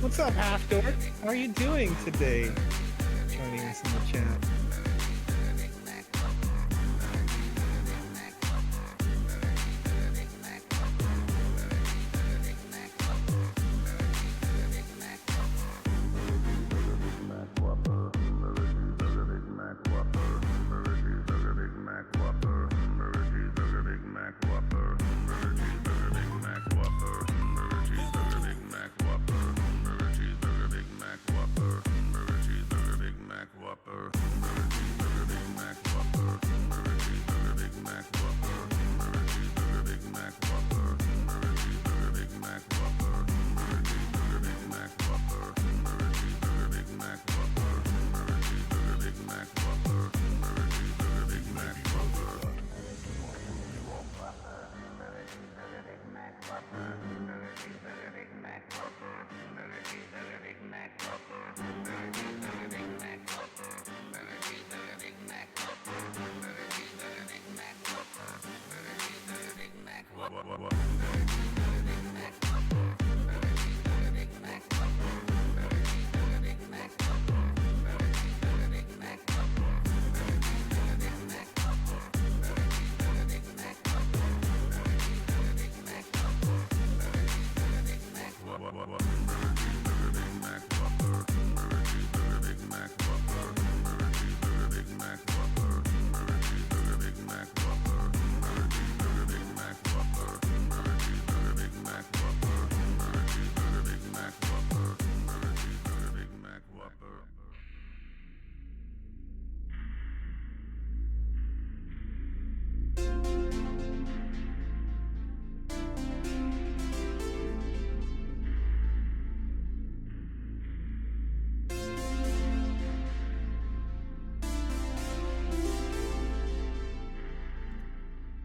What's up, Halfd0rk? How are you doing today? Joining us in the chat.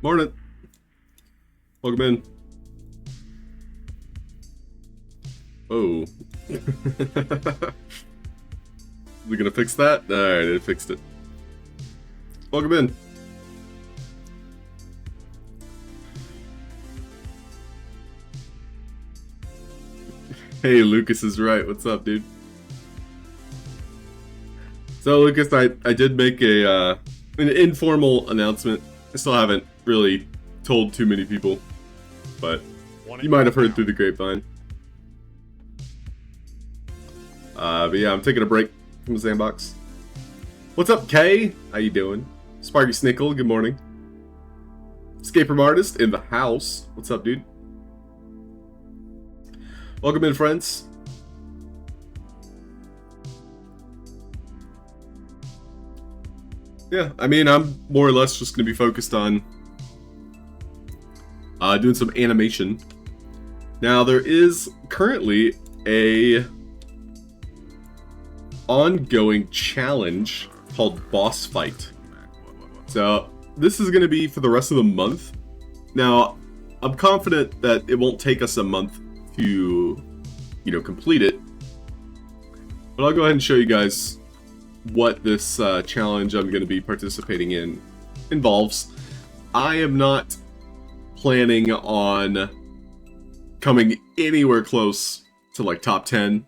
Morning. Welcome in. Oh. We gonna fix that? Alright, it fixed it. Welcome in. Hey, Lucas is right. What's up, dude? So, Lucas, I did make an informal announcement. I still haven't really told too many people, but you might have heard through the grapevine. But yeah, I'm taking a break from the sandbox. What's up, Kay? How you doing? Sparky Snickle, good morning. Escape Room Artist in the house. What's up, dude? Welcome in, friends. Yeah, I mean, I'm more or less just going to be focused on doing some animation. Now, there is currently a ongoing challenge called Boss Fight. So, this is going to be for the rest of the month. Now, I'm confident that it won't take us a month to, complete it. But I'll go ahead and show you guys what this challenge I'm going to be participating in involves. I am not planning on coming anywhere close to like top 10.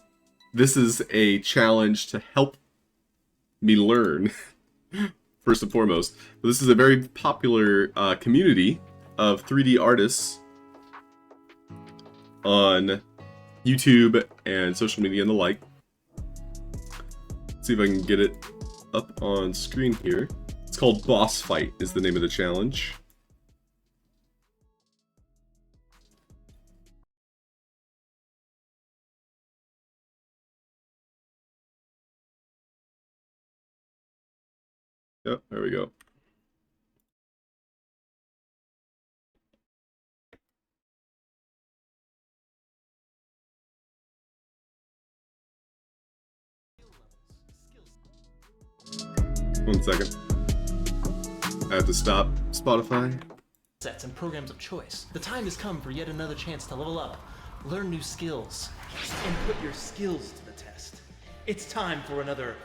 This is a challenge to help me learn, first and foremost. But this is a very popular community of 3D artists on YouTube and social media and the like. Let's see if I can get it up on screen here. It's called Boss Fight is the name of the challenge. Yep, there we go. One second. I have to stop Spotify. Sets and programs of choice. The time has come for yet another chance to level up, learn new skills, and put your skills to the test. It's time for another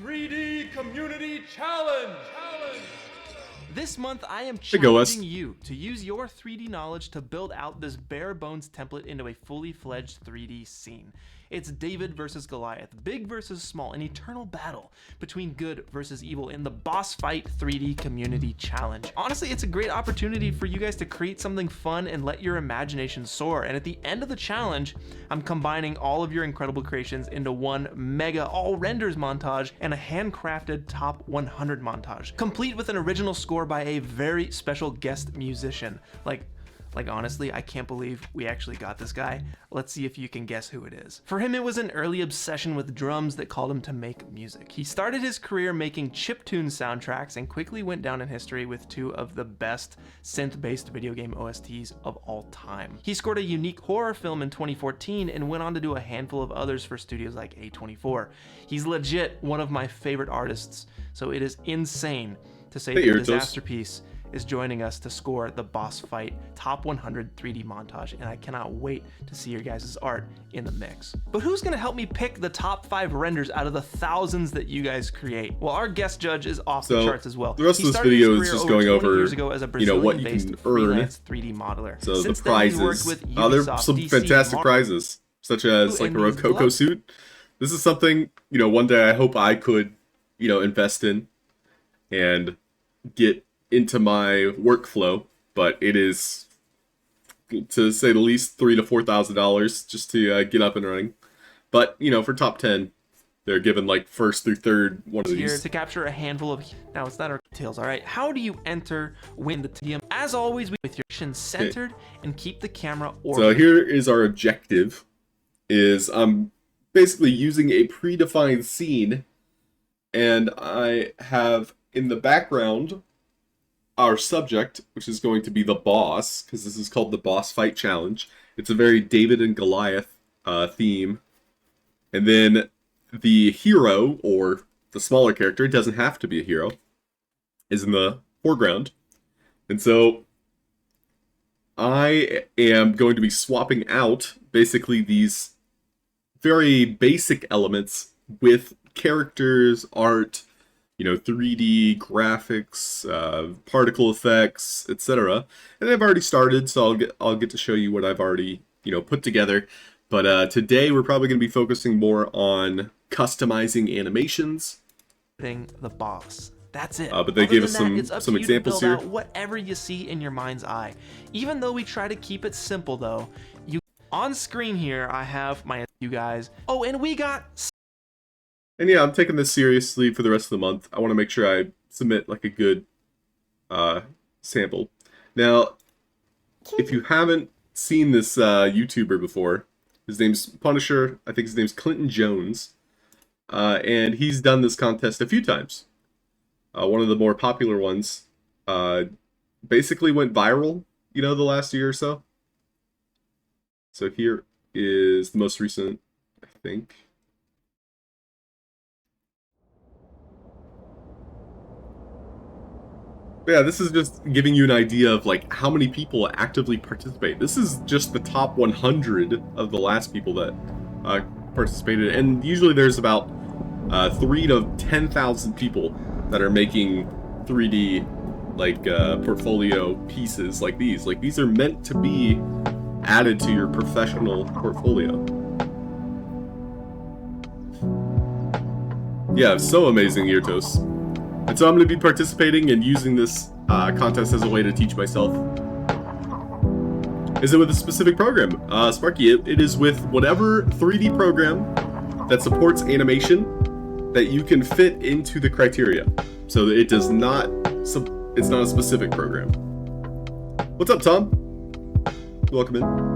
3D Community Challenge! This month, I am challenging you to use your 3D knowledge to build out this bare bones template into a fully fledged 3D scene. It's David versus Goliath, big versus small, an eternal battle between good versus evil in the Boss Fight 3D Community Challenge. Honestly, it's a great opportunity for you guys to create something fun and let your imagination soar. And at the end of the challenge, I'm combining all of your incredible creations into one mega all renders montage and a handcrafted top 100 montage, complete with an original score by a very special guest musician. Like honestly, I can't believe we actually got this guy. Let's see if you can guess who it is. For him, it was an early obsession with drums that called him to make music. He started his career making chiptune soundtracks and quickly went down in history with two of the best synth-based video game OSTs of all time. He scored a unique horror film in 2014 and went on to do a handful of others for studios like A24. He's legit one of my favorite artists, so it is insane to say that Disasterpiece is joining us to score the Boss Fight Top 100 3D montage, and I cannot wait to see your guys' art in the mix. But who's gonna help me pick the top 5 renders out of the thousands that you guys create? Well, our guest judge is off the charts as well. The rest of this video is just going over, years ago as a what you can earn. 3D modeler. So since the prizes. There's some DC, fantastic prizes, such as like a Rococo suit. This is something, one day I hope I could, invest in and get into my workflow, but it is, to say the least, $3,000 to $4,000 just to get up and running. But for top 10, they're given like first through third one of these. Here to capture a handful of. Now it's not our details. All right, how do you enter, win the TDM? As always, with your action centered and keep the camera oriented. So here is our objective: is I'm basically using a predefined scene, and I have in the background our subject, which is going to be the boss, because this is called the Boss Fight Challenge. It's a very David and Goliath theme. And then the hero, or the smaller character, it doesn't have to be a hero, is in the foreground. And so I am going to be swapping out basically these very basic elements with characters, art, 3D graphics, particle effects, etc. And I've already started, so I'll get to show you what I've already, put together. But today we're probably going to be focusing more on customizing animations. The boss. That's it. But they gave us some examples here. Whatever you see in your mind's eye. Even though we try to keep it simple, though, on screen here I have you guys. Oh, and we got. And yeah, I'm taking this seriously for the rest of the month. I want to make sure I submit like a good sample. Now, if you haven't seen this YouTuber before, his name's Punisher. I think his name's Clinton Jones. And he's done this contest a few times. One of the more popular ones basically went viral, the last year or so. So here is the most recent, I think. Yeah, this is just giving you an idea of like how many people actively participate. This is just the top 100 of the last people that participated, and usually there's about 3,000 to 10,000 people that are making 3D like portfolio pieces like these. Like these are meant to be added to your professional portfolio. Yeah, so amazing, Irtos. And so I'm going to be participating and using this contest as a way to teach myself. Is it with a specific program? Sparky, it is with whatever 3D program that supports animation that you can fit into the criteria. So that it does not, it's not a specific program. What's up, Tom? Welcome in.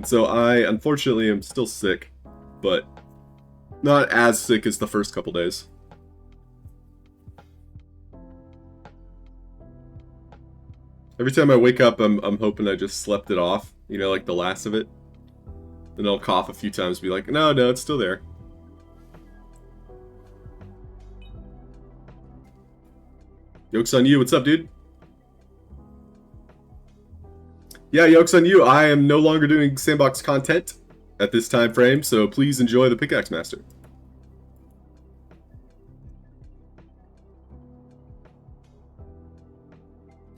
So I, unfortunately, am still sick, but Not as sick as the first couple days. Every time I wake up, I'm hoping I just slept it off. You know, like the last of it. Then I'll cough a few times and be like, no, it's still there. Yoke's on you. What's up, dude? Yeah, Yoke's on you. I am no longer doing sandbox content at this time frame, so please enjoy the Pickaxe Master.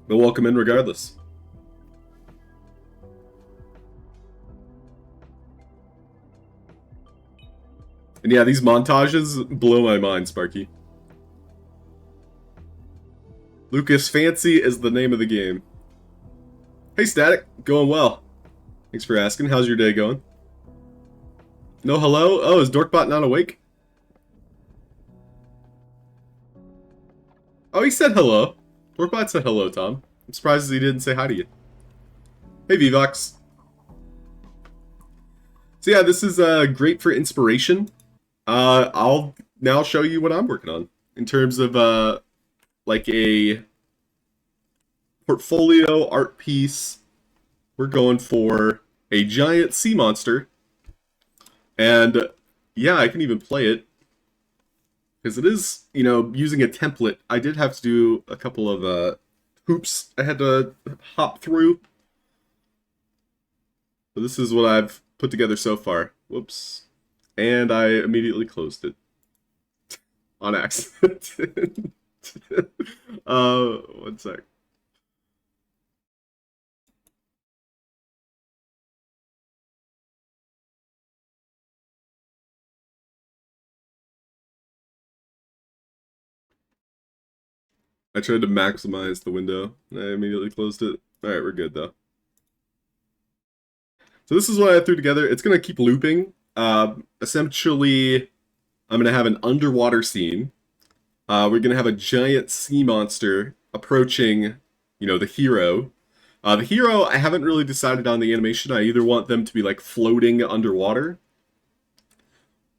But welcome in regardless. And yeah, these montages blow my mind, Sparky. Lucas Fancy is the name of the game. Hey, Static. Going well. Thanks for asking. How's your day going? No hello? Oh, is Dorkbot not awake? Oh, he said hello. Dorkbot said hello, Tom. I'm surprised he didn't say hi to you. Hey, Vivox. So yeah, this is great for inspiration. I'll now show you what I'm working on in terms of like a portfolio art piece. We're going for a giant sea monster, and yeah, I can even play it because it is, you know, using a template. I did have to do a couple of hoops I had to hop through. So this is what I've put together so far. Whoops. And I immediately closed it. On accident. 1 sec. I tried to maximize the window, and I immediately closed it. Alright, we're good, though. So this is what I threw together. It's going to keep looping. Essentially, I'm going to have an underwater scene. We're going to have a giant sea monster approaching, you know, the hero. The hero, I haven't really decided on the animation. I either want them to be, like, floating underwater,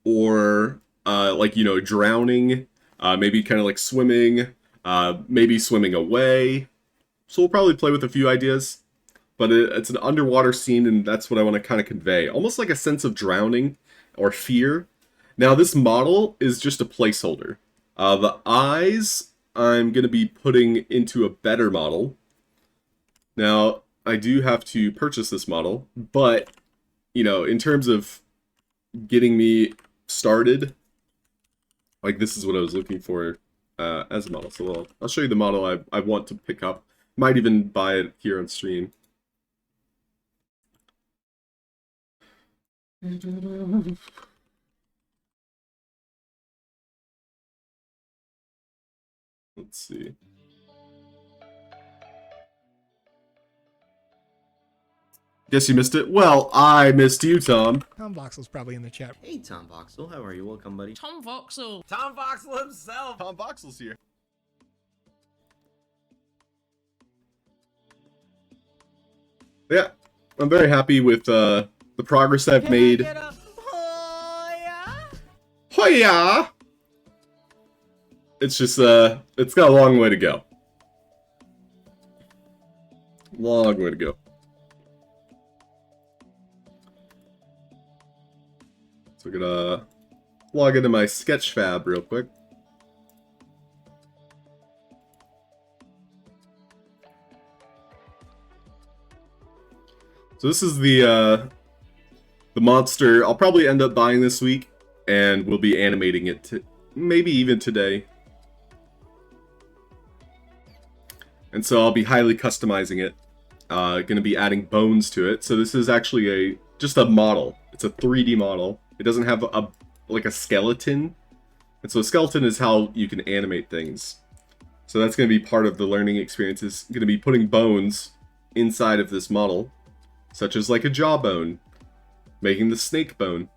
or, like, you know, drowning, maybe kind of like swimming, maybe swimming away. So we'll probably play with a few ideas. But it's an underwater scene, and that's what I want to kind of convey. Almost like a sense of drowning or fear. Now, this model is just a placeholder. The eyes, I'm going to be putting into a better model. Now, I do have to purchase this model, but, you know, in terms of getting me started, like, this is what I was looking for as a model. So I'll show you the model I want to pick up. Might even buy it here on stream. Let's see. Guess you missed it. Well, I missed you, Tom. Tom Voxel's probably in the chat. Hey, Tom Voxel, how are you? Welcome, buddy. Tom Voxel. Tom Voxel himself! Tom Voxel's here. Yeah, I'm very happy with the progress I've made. Hoya! It's just, it's got a long way to go. Long way to go. So I'm gonna log into my Sketchfab real quick. So this is the monster I'll probably end up buying this week, and we'll be animating it maybe even today. And so I'll be highly customizing it. Gonna be adding bones to it. So this is actually just a model. It's a 3D model. It doesn't have like a skeleton. And so a skeleton is how you can animate things. So that's gonna be part of the learning experience, is gonna be putting bones inside of this model, such as like a jawbone, making the snake bone.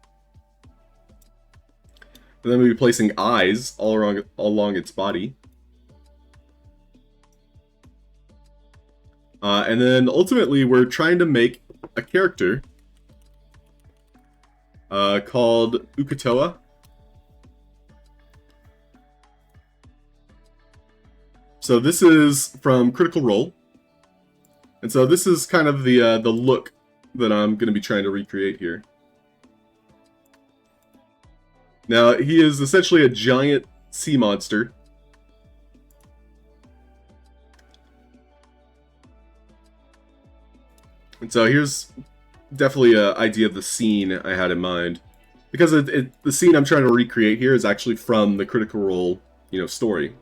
And then we'll be placing eyes all along its body. And then ultimately we're trying to make a character called Ukatoa. So this is from Critical Role. And so this is kind of the look that I'm going to be trying to recreate here. Now, he is essentially a giant sea monster. And so here's definitely an idea of the scene I had in mind. Because the scene I'm trying to recreate here is actually from the Critical Role, story.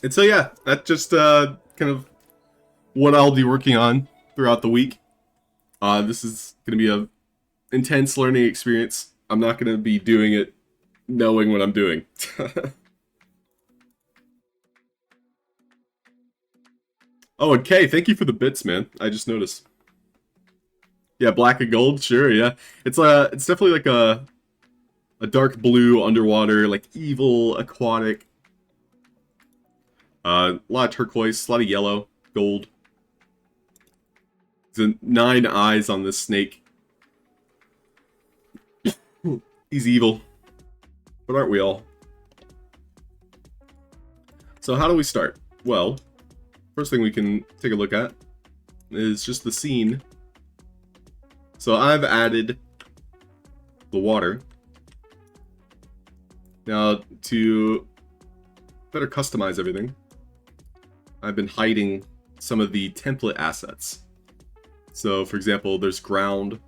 And so yeah, that's just kind of what I'll be working on throughout the week. This is going to be a intense learning experience. I'm not going to be doing it knowing what I'm doing. Oh, and Kay, thank you for the bits, man. I just noticed. Yeah, black and gold, sure, yeah. It's definitely like a dark blue underwater, like evil aquatic. A lot of turquoise, a lot of yellow, gold. There's 9 eyes on this snake. He's evil. But aren't we all? So how do we start? Well, first thing we can take a look at is just the scene. So I've added the water. Now, to better customize everything, I've been hiding some of the template assets. So, for example, there's ground,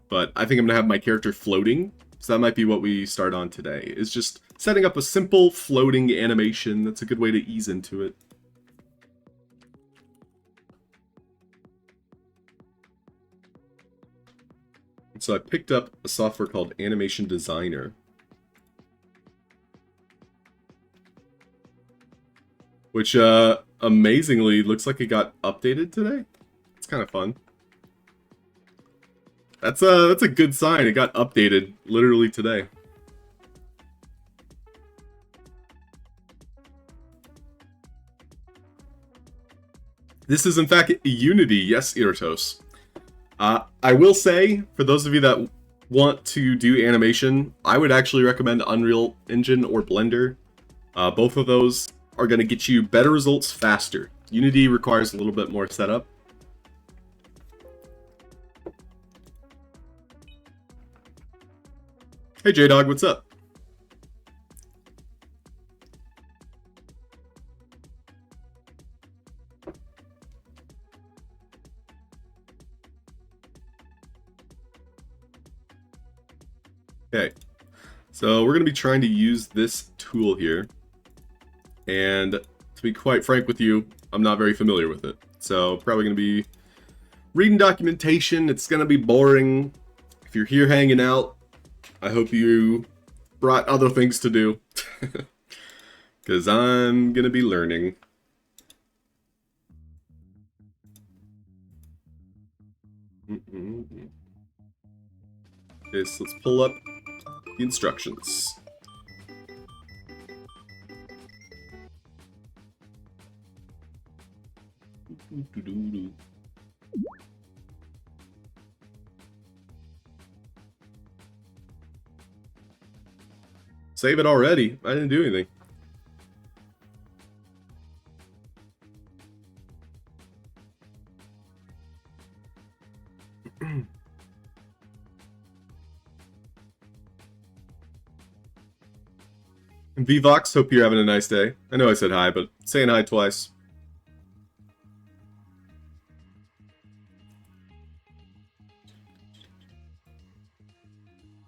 but I think I'm going to have my character floating, so that might be what we start on today, is just setting up a simple floating animation. That's a good way to ease into it. So I picked up a software called Animation Designer, which amazingly looks like it got updated today. It's kind of fun. That's a good sign. It got updated literally today. This is in fact Unity, yes, Iratos. I will say, for those of you that want to do animation, I would actually recommend Unreal Engine or Blender. Both of those are going to get you better results faster. Unity requires a little bit more setup. Hey J-Dog, what's up? Okay, so we're going to be trying to use this tool here, and to be quite frank with you, I'm not very familiar with it. So probably going to be reading documentation. It's going to be boring. If you're here hanging out, I hope you brought other things to do, because I'm going to be learning. Okay, so let's pull up the instructions. Save it already. I didn't do anything. Vvox, hope you're having a nice day. I know I said hi, but saying hi twice.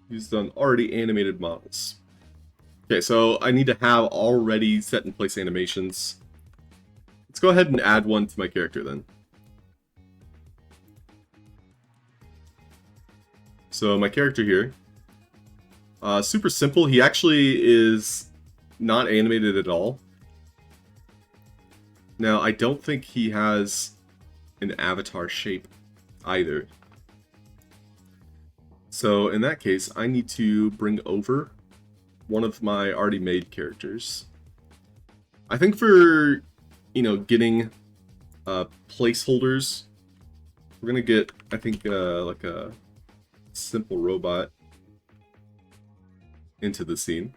Used on already animated models. Okay, so I need to have already set in place animations. Let's go ahead and add one to my character then. So my character here, super simple. He actually is not animated at all. Now, I don't think he has an avatar shape either. So in that case, I need to bring over one of my already made characters. I think for, getting placeholders, we're gonna get, I think, like a simple robot. into the scene.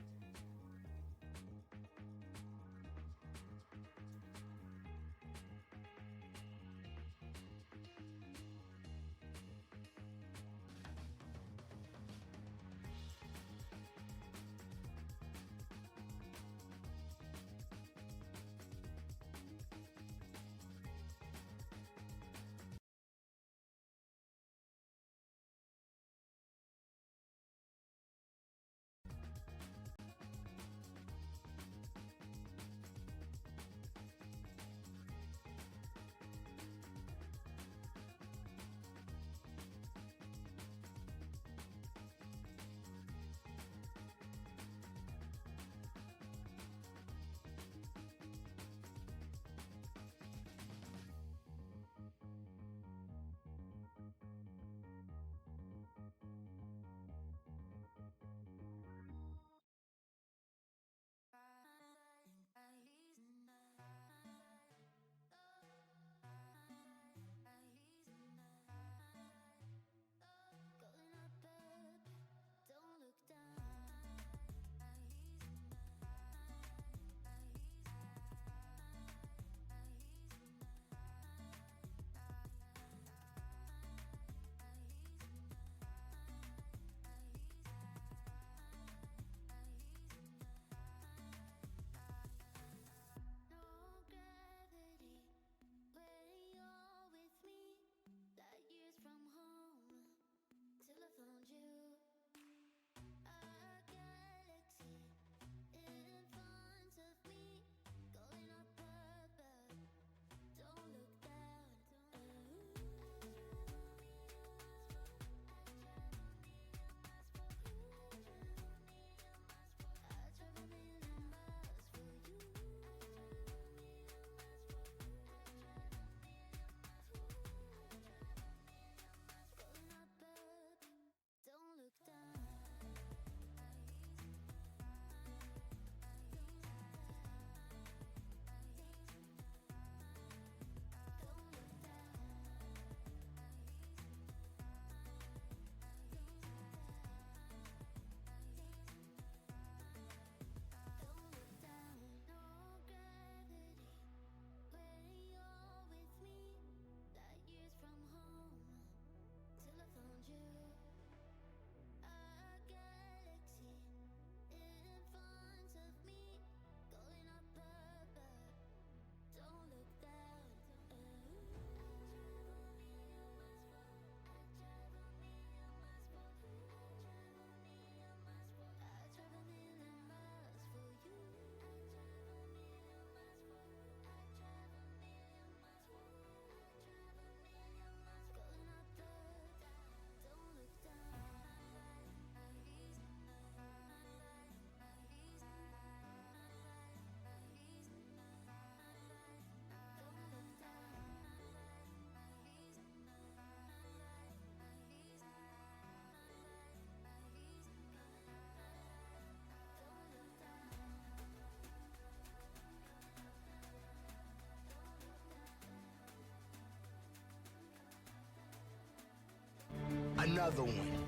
Another one.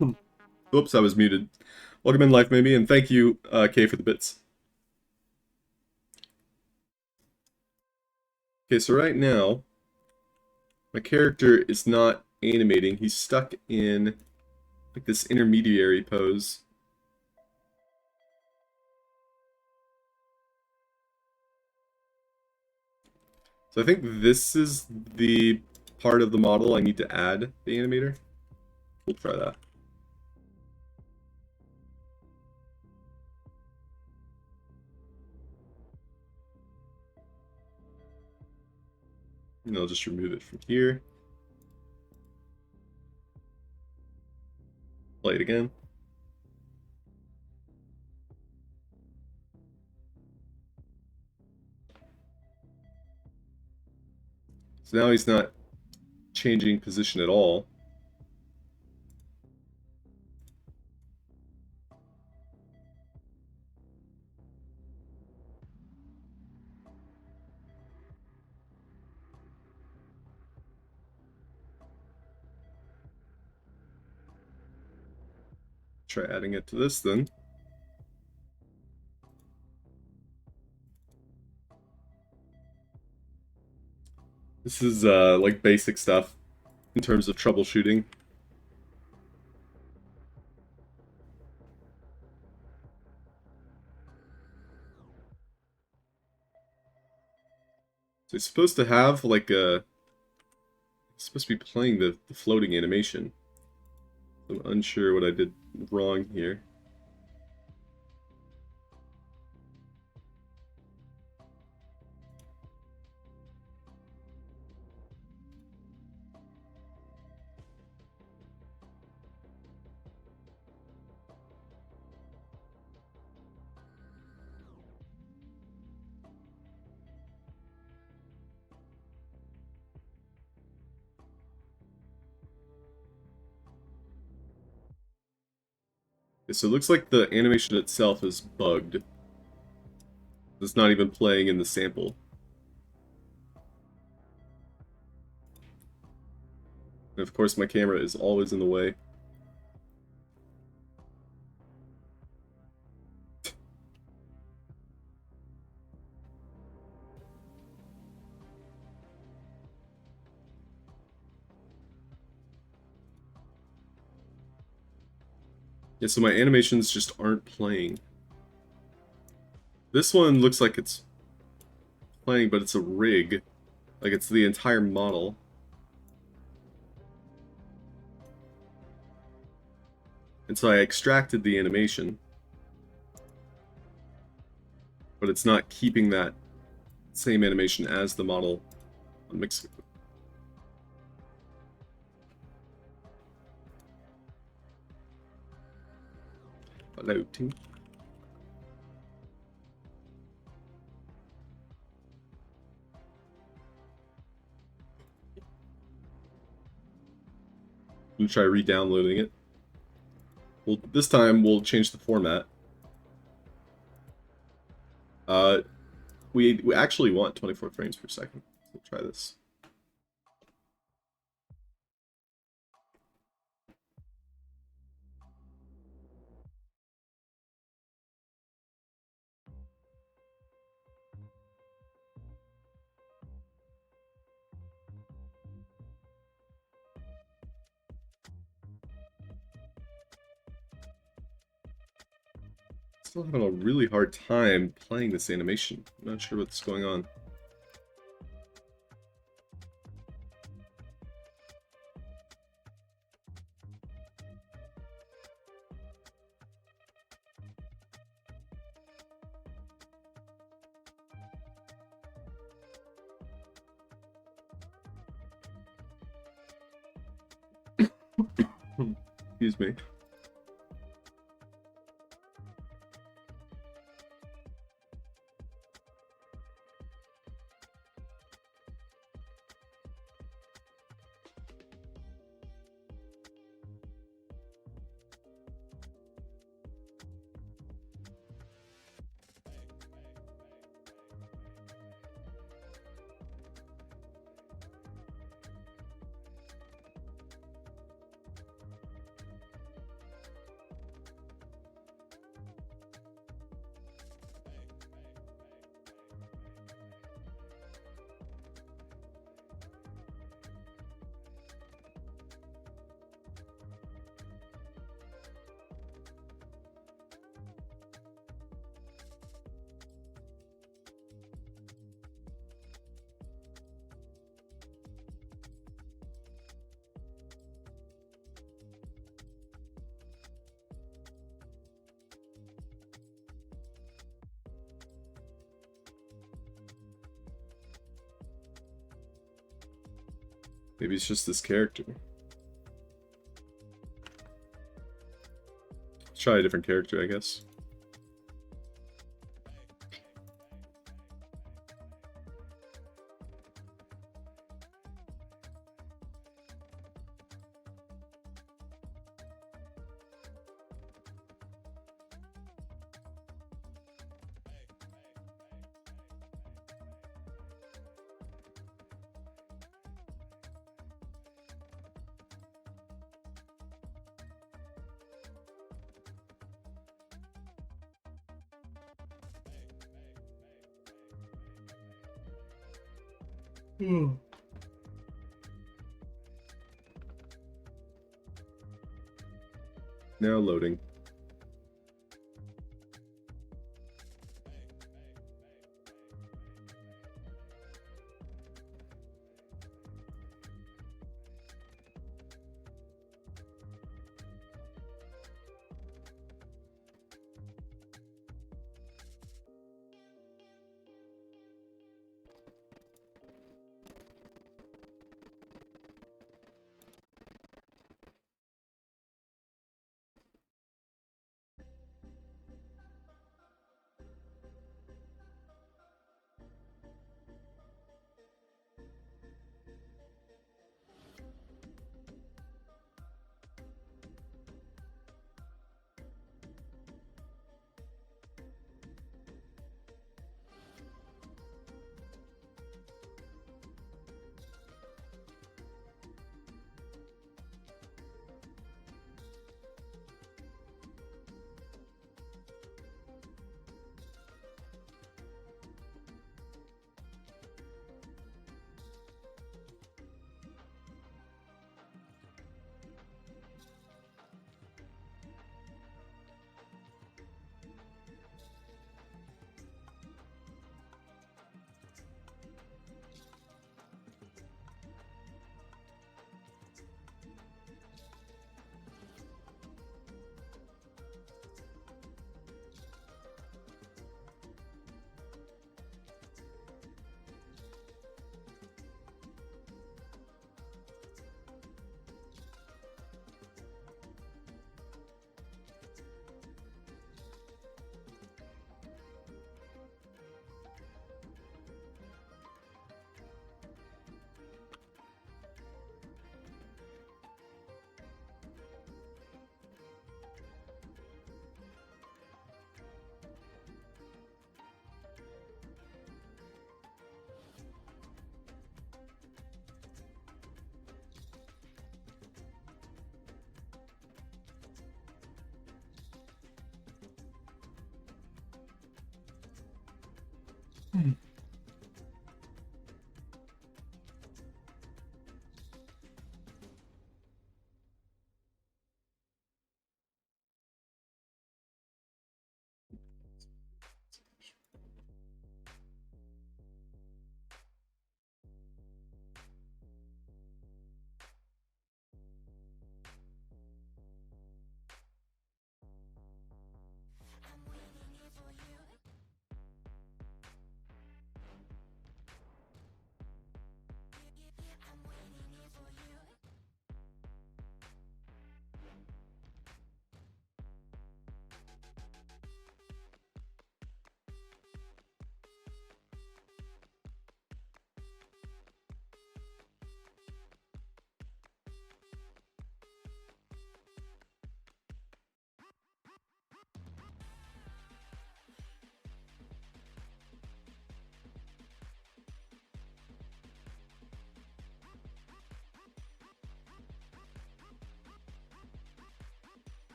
Oops, I was muted. Welcome in, Life Maybe, and thank you, Kay, for the bits. Okay, so right now, my character is not animating. He's stuck in like this intermediary pose. So I think this is the part of the model I need to add the animator. We'll try that. And I'll just remove it from here. Play it again. So now he's not changing position at all. Try adding it to this then. This is like basic stuff in terms of troubleshooting. So it's supposed to have like a... It's supposed to be playing the floating animation. I'm unsure what I did wrong here. Okay, so it looks like the animation itself is bugged. It's not even playing in the sample. And of course my camera is always in the way. Yeah, so my animations just aren't playing. This one looks like it's playing, but it's a rig. Like it's the entire model. And so I extracted the animation. But it's not keeping that same animation as the model on mix. Hello, team. I'm gonna try re-downloading it. Well, this time we'll change the format. We actually want 24 frames per second. We'll try this. Still having a really hard time playing this animation. I'm not sure what's going on. Excuse me. Maybe it's just this character. Let's try a different character, I guess. Now loading.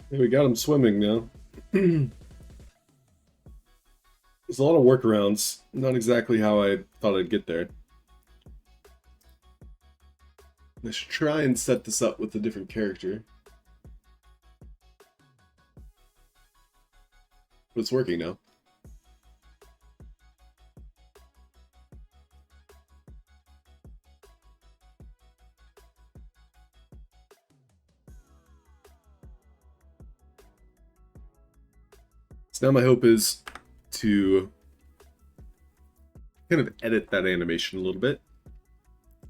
We got him swimming now. There's a lot of workarounds. Not exactly how I thought I'd get there. Let's try and set this up with a different character. But it's working now. So now my hope is to kind of edit that animation a little bit.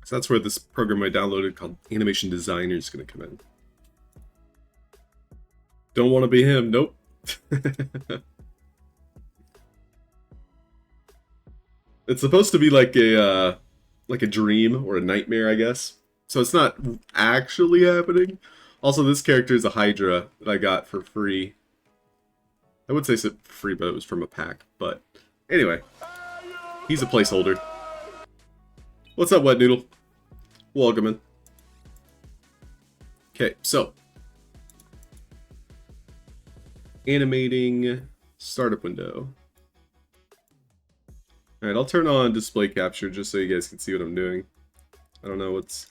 So that's where this program I downloaded called Animation Designer is going to come in. Don't want to be him, nope. It's supposed to be like a dream or a nightmare, I guess. So it's not actually happening. Also, this character is a Hydra that I got for free. I would say it's free, but it was from a pack. But anyway, he's a placeholder. What's up, Wet Noodle? Welcome in. Okay, so animating startup window. Alright, I'll turn on display capture just so you guys can see what I'm doing. I don't know what's...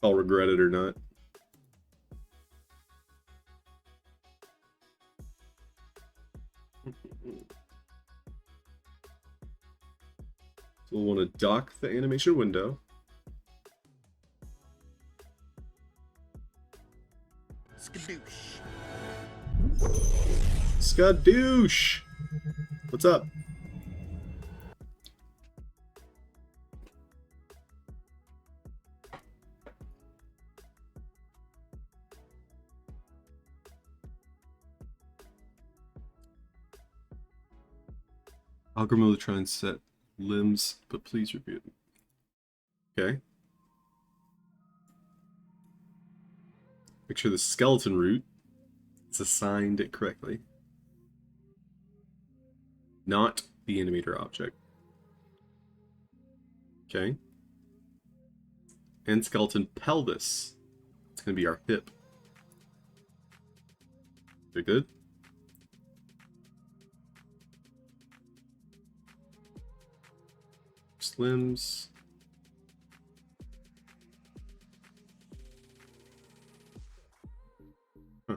I'll regret it or not. So we'll want to dock the animation window. Skadoosh. Skadoosh! What's up? Algorithm will try and set limbs, but please repeat it. Okay. Make sure the skeleton root is assigned it correctly. Not the animator object. Okay. And skeleton pelvis. It's going to be our hip. Very good. Limbs. Huh.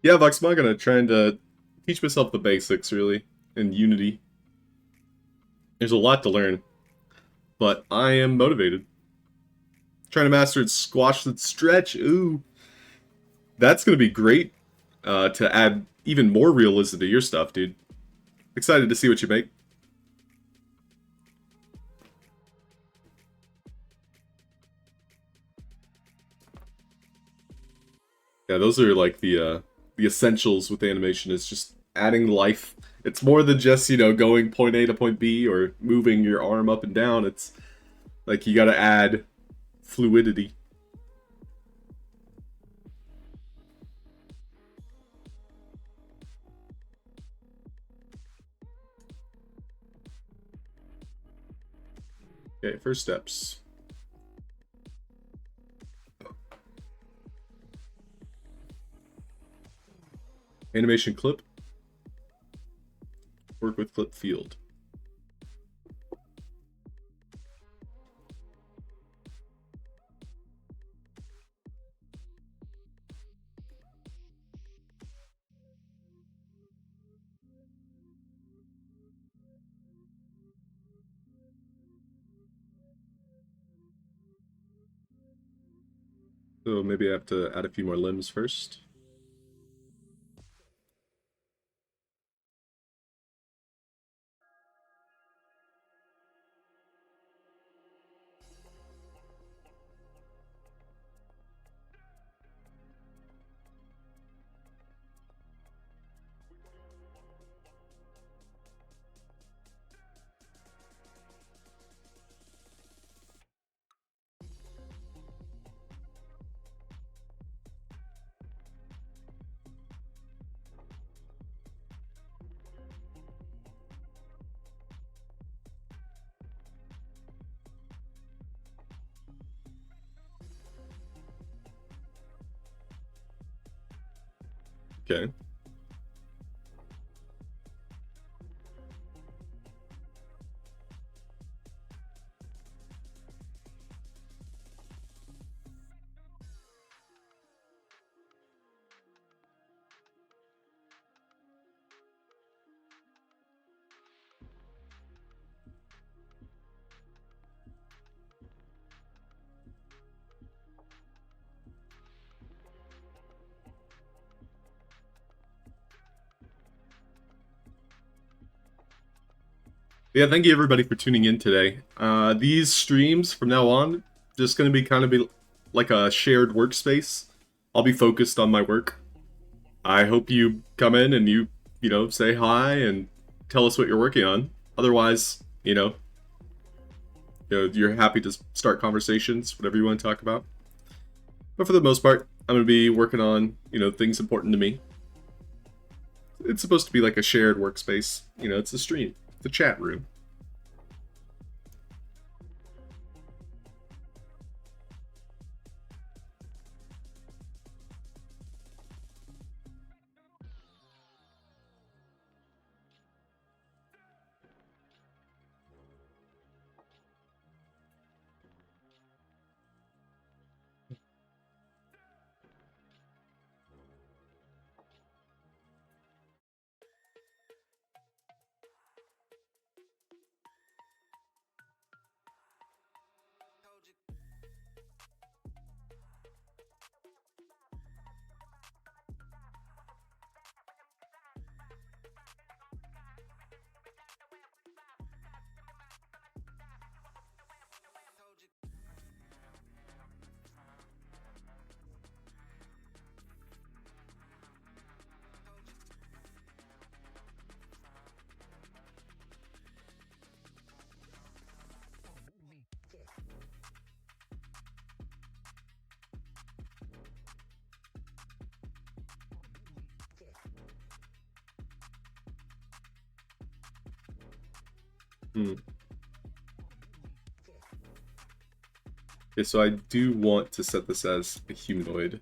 Yeah, Vox Machina, trying to teach myself the basics, really, in Unity. There's a lot to learn, but I am motivated. Trying to master it, squash and stretch, ooh. That's gonna be great to add even more realism to your stuff, dude. Excited to see what you make. Yeah, those are like the essentials with animation, is just adding life. It's more than just, you know, going point A to point B or moving your arm up and down. It's like you gotta add fluidity. Okay, first steps. Animation clip. Work with clip field. So maybe I have to add a few more limbs first. Okay. Yeah, thank you everybody for tuning in today. These streams from now on just going to be kind of be like a shared workspace. I'll be focused on my work. I hope you come in and you know, say hi and tell us what you're working on. Otherwise, you're happy to start conversations, whatever you want to talk about. But for the most part, I'm going to be working on, things important to me. It's supposed to be like a shared workspace. It's a stream. It's a chat room. Okay, so I do want to set this as a humanoid.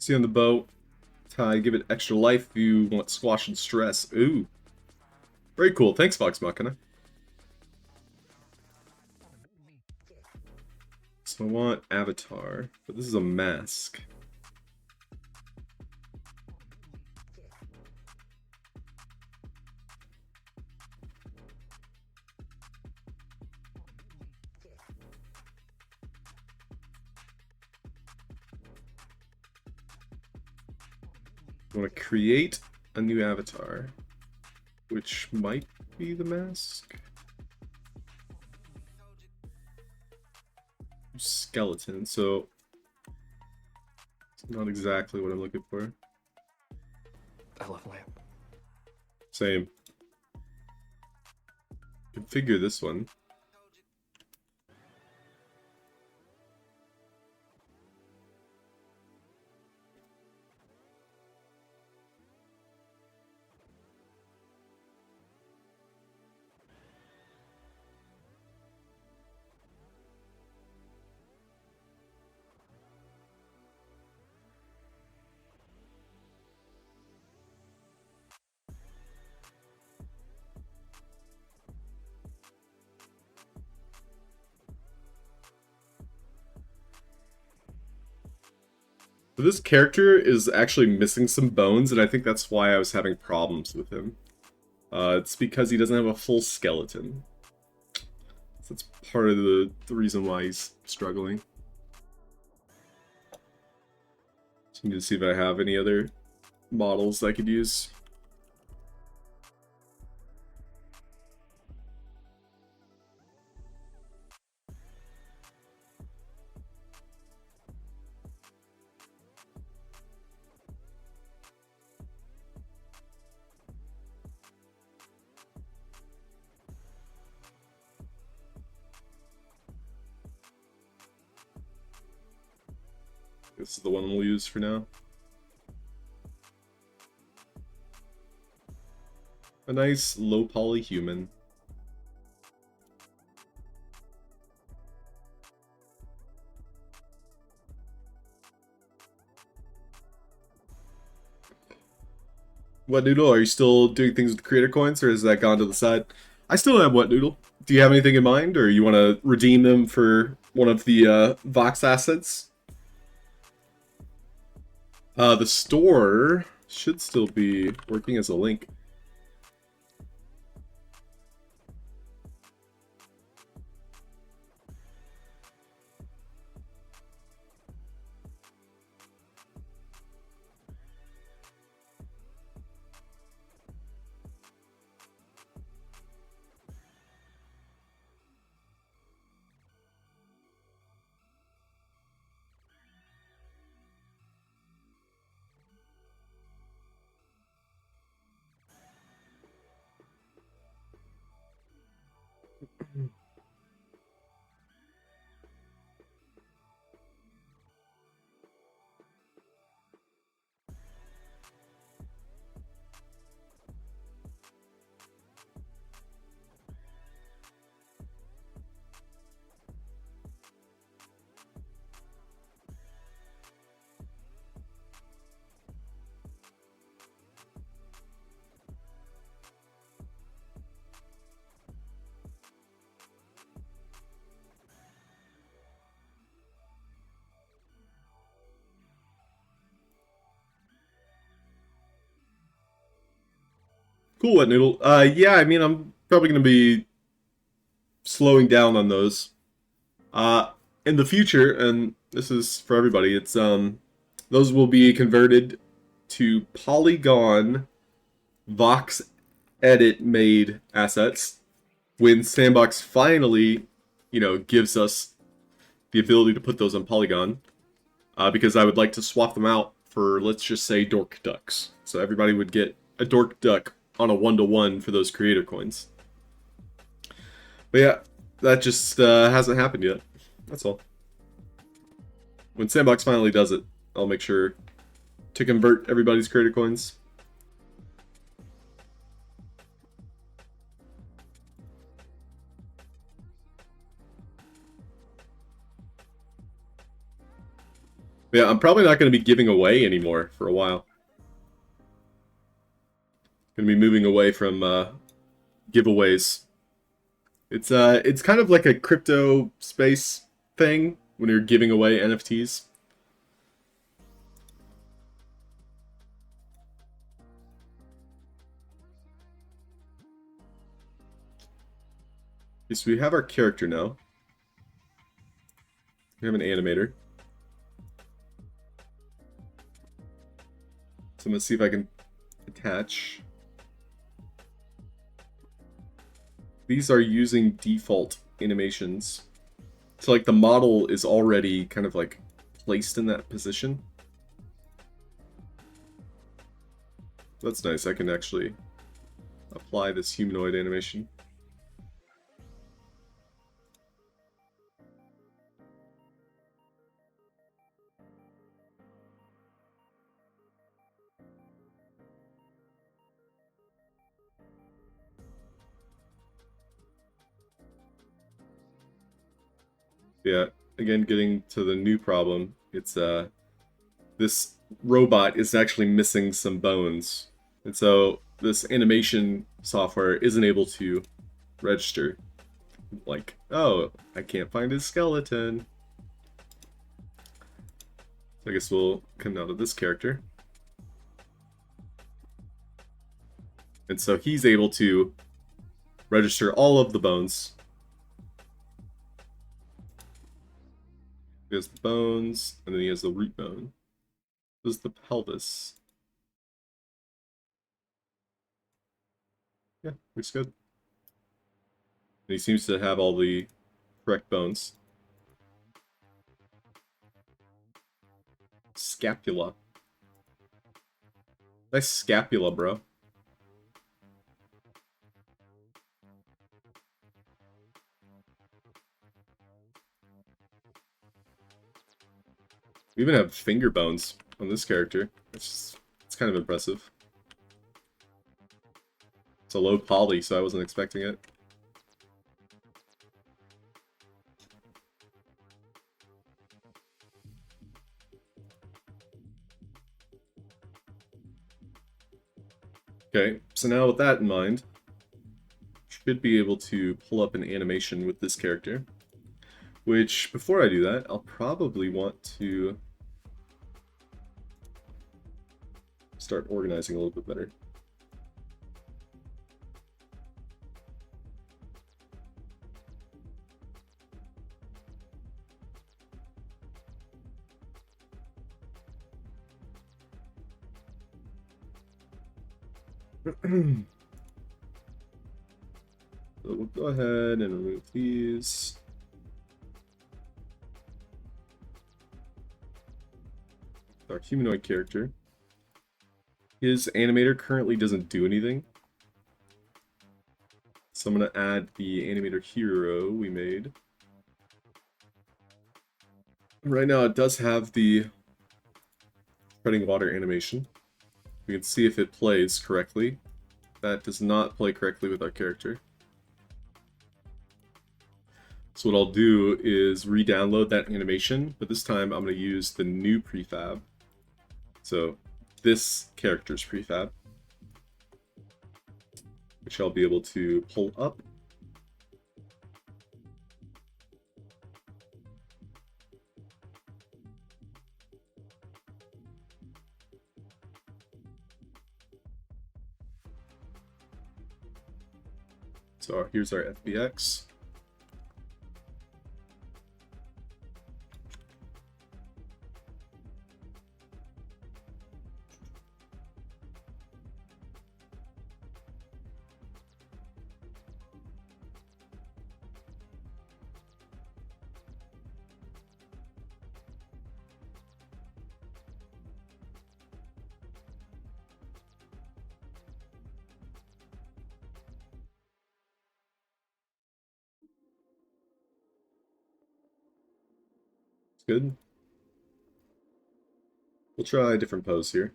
See on the boat, Ty, give it extra life if you want squash and stress. Ooh. Very cool. Thanks, Vox Machina. So I want avatar, but this is a mask. I want to create a new avatar. which might be the mask. Skeleton, so it's not exactly what I'm looking for. I love lamp. Same. Configure this one. So this character is actually missing some bones, and I think that's why I was having problems with him. It's because he doesn't have a full skeleton. So that's part of the reason why he's struggling. So I need to see if I have any other models I could use. This is the one we'll use for now. A nice low poly human. What Noodle? Are you still doing things with creator coins, or has that gone to the side? I still have What Noodle. Do you have anything in mind, or you want to redeem them for one of the Vox assets? The store should still be working as a link. Cool, What Noodle. Yeah, I mean, I'm probably going to be slowing down on those. In the future, and this is for everybody, it's those will be converted to Polygon Vox Edit made assets when Sandbox finally, gives us the ability to put those on Polygon. Because I would like to swap them out for, let's just say, Dork Ducks. So everybody would get a Dork Duck on a 1-to-1 for those creator coins. But yeah, that just hasn't happened yet. That's all. When Sandbox finally does it, I'll make sure to convert everybody's creator coins. But yeah, I'm probably not going to be giving away anymore for a while. Going to be moving away from giveaways. It's kind of like a crypto space thing when you're giving away NFTs. So we have our character now. We have an animator. So I'm gonna see if I can attach. these are using default animations. So like the model is already kind of like placed in that position. That's nice. I can actually apply this humanoid animation. Yeah, again, getting to the new problem, it's this robot is actually missing some bones. And so this animation software isn't able to register. Like, oh, I can't find his skeleton. So I guess we'll come out of this character. And so he's able to register all of the bones. He has the bones, and then he has the root bone. This is the pelvis. Yeah, looks good. And he seems to have all the correct bones. Scapula. Nice scapula, bro. We even have finger bones on this character. It's kind of impressive. It's a low poly, so I wasn't expecting it. Okay, so now with that in mind, should be able to pull up an animation with this character. Which, before I do that, I'll probably want to start organizing a little bit better. So we'll go ahead and remove these. Our humanoid character. His animator currently doesn't do anything. So I'm going to add the animator hero we made. Right now it does have the treading water animation. We can see if it plays correctly. That does not play correctly with our character. So what I'll do is re-download that animation, but this time I'm going to use the new prefab. So this character's prefab, which I'll be able to pull up. So here's our FBX. Good. We'll try a different pose here.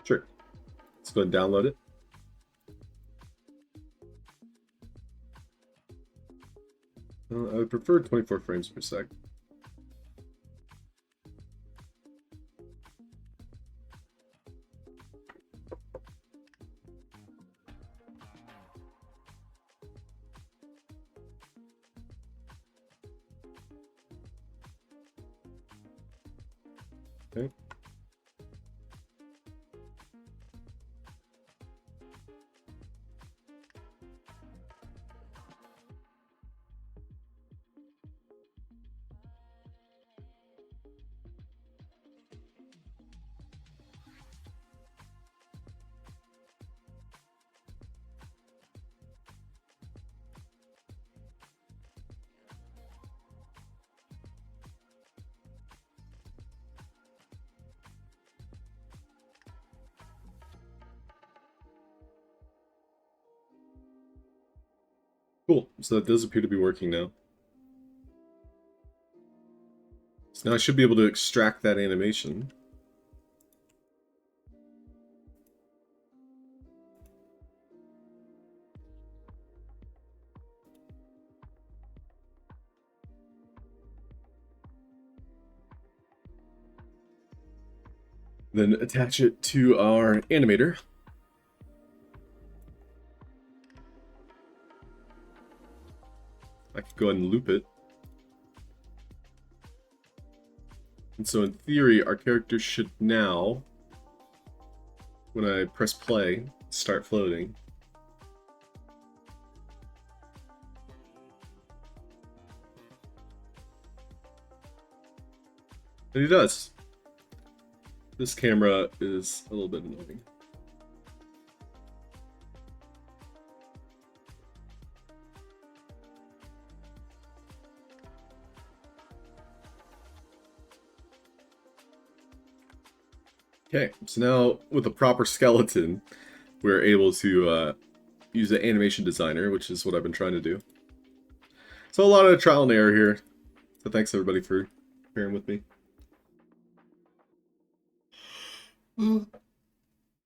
Sure. Let's go ahead and download it. I would prefer 24 frames per sec. Okay. Cool. So that does appear to be working now. So now I should be able to extract that animation. Then attach it to our animator. I could go ahead and loop it. And so in theory, our character should now, when I press play, start floating. And he does. This camera is a little bit annoying. Okay, so now with a proper skeleton, we're able to use the animation designer, which is what I've been trying to do. So a lot of trial and error here. So thanks everybody for bearing with me. Oh,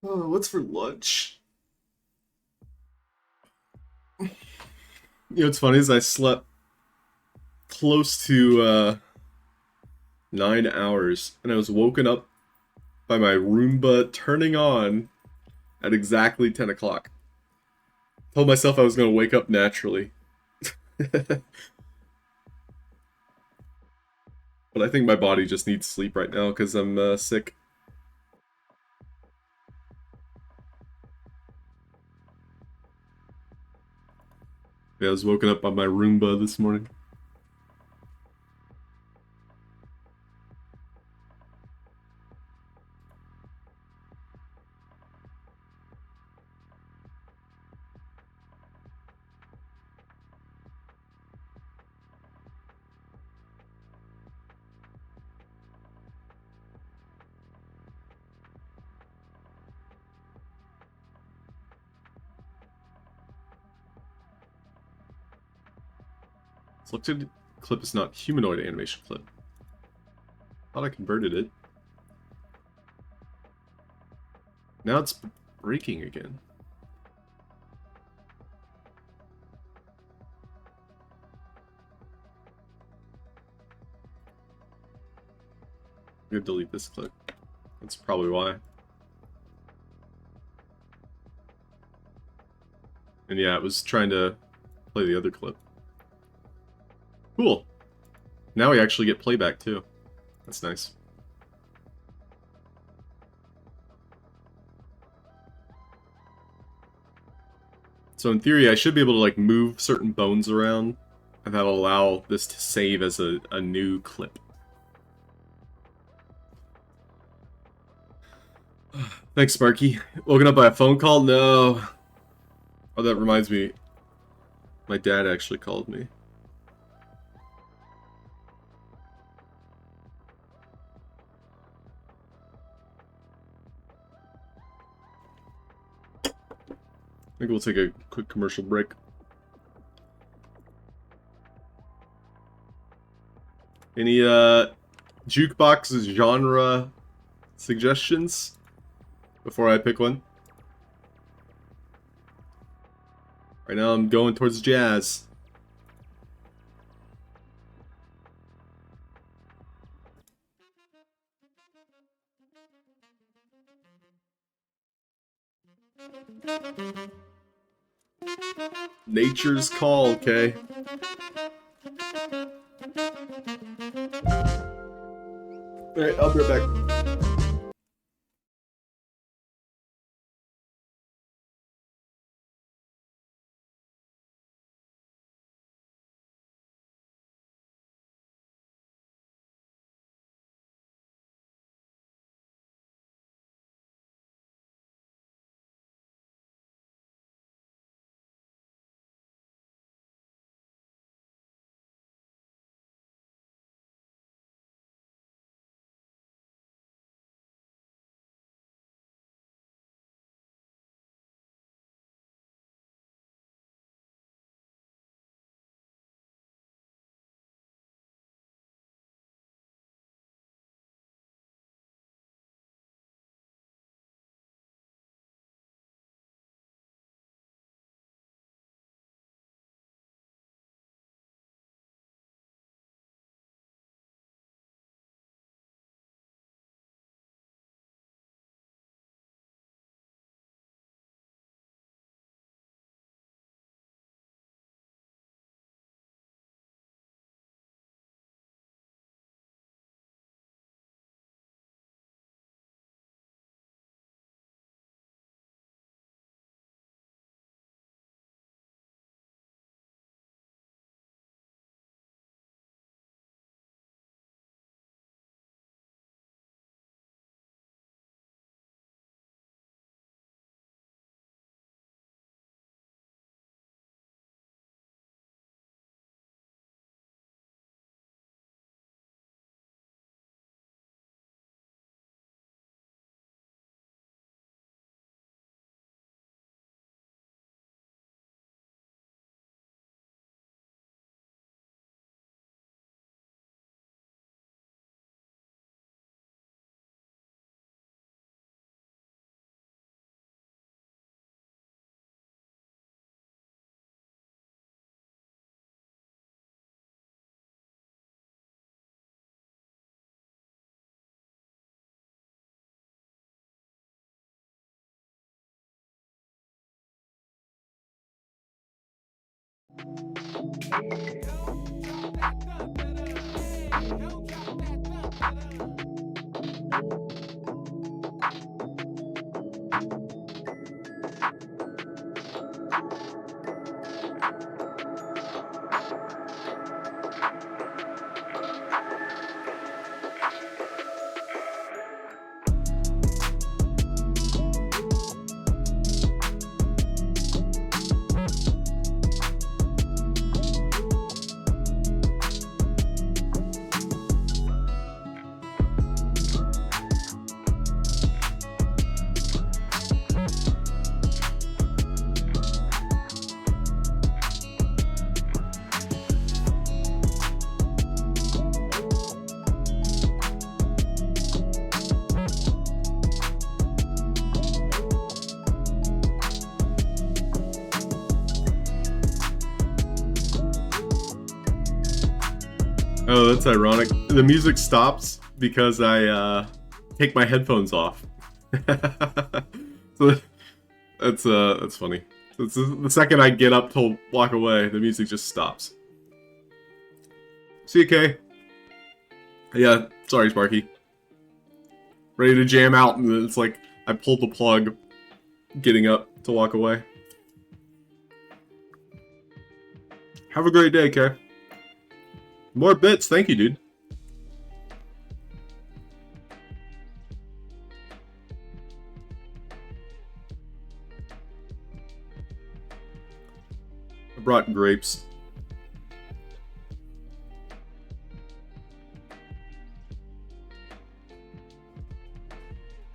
what's for lunch? You know what's funny is I slept close to 9 hours, and I was woken up by my Roomba turning on at exactly 10 o'clock. Told myself I was going to wake up naturally. But I think my body just needs sleep right now because I'm sick. Yeah, I was woken up by my Roomba this morning. Selected clip is not humanoid animation clip. Thought I converted it. Now it's breaking again. I'm gonna delete this clip. That's probably why. And yeah, it was trying to play the other clip. Cool. Now we actually get playback too. That's nice. So in theory, I should be able to like move certain bones around, and that'll allow this to save as a new clip. Thanks, Sparky. Woken up by a phone call? No. Oh, that reminds me. My dad actually called me. I think we'll take a quick commercial break. Any jukebox genre suggestions before I pick one? Right now I'm going towards jazz. Nature's call, okay? Alright, I'll be right back. Oh, that's ironic. The music stops because I take my headphones off. So that's funny. So it's the second I get up to walk away, the music just stops. See you, Kay. Yeah, sorry, Sparky. Ready to jam out, and it's like I pulled the plug, getting up to walk away. Have a great day, Kay. More bits, thank you, dude. I brought grapes.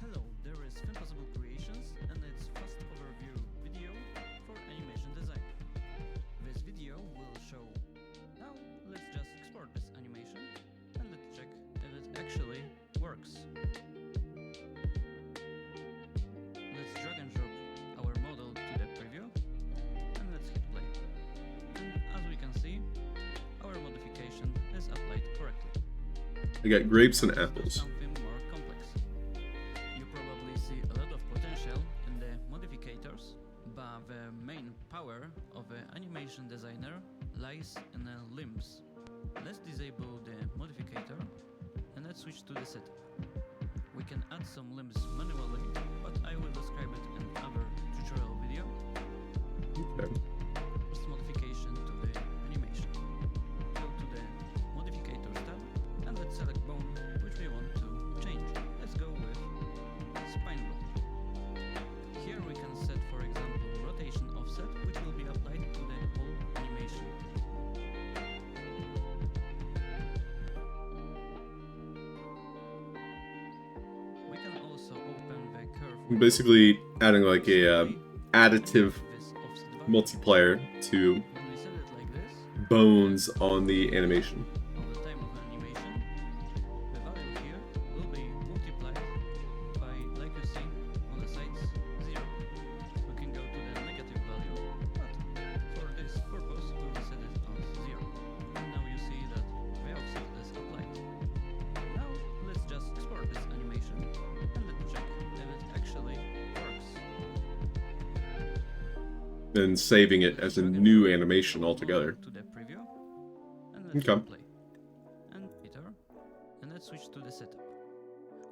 Hello, there is Impossible Creations and its first overview video for animation design. This video will show. Now let's just export this animation and let's check if it actually works. Let's drag and drop our model to the preview and let's hit play. And as we can see, our modification is applied correctly. I got grapes and Let's do apples. something more complex. You probably see a lot of potential in the modifiers, but the main power of the animation designer lies in the limbs. Let's disable the modifier and let's switch to the setup. We can add some limbs manually, but I will describe it in our tutorial video. Okay. First modification to the animation. Go to the modifiers tab and let's select bone which we want to change. Let's go with spine bone. Here we can set, for example, rotation offset which will be applied to the whole animation. We can also open the curve. Basically adding like a additive This offset value. multiplier to When we set it like this, bones on the animation. on the time of animation, the value here will be multiplied by, like you see on the sides, 0. We can go to the negative value, but for this purpose we will set it on 0. And now you see that the offset is applied. Now let's just export this animation and let's check if it actually works. And saving it as a new animation altogether. To the preview and let's Okay. hit play. And enter. And let's switch to the setup.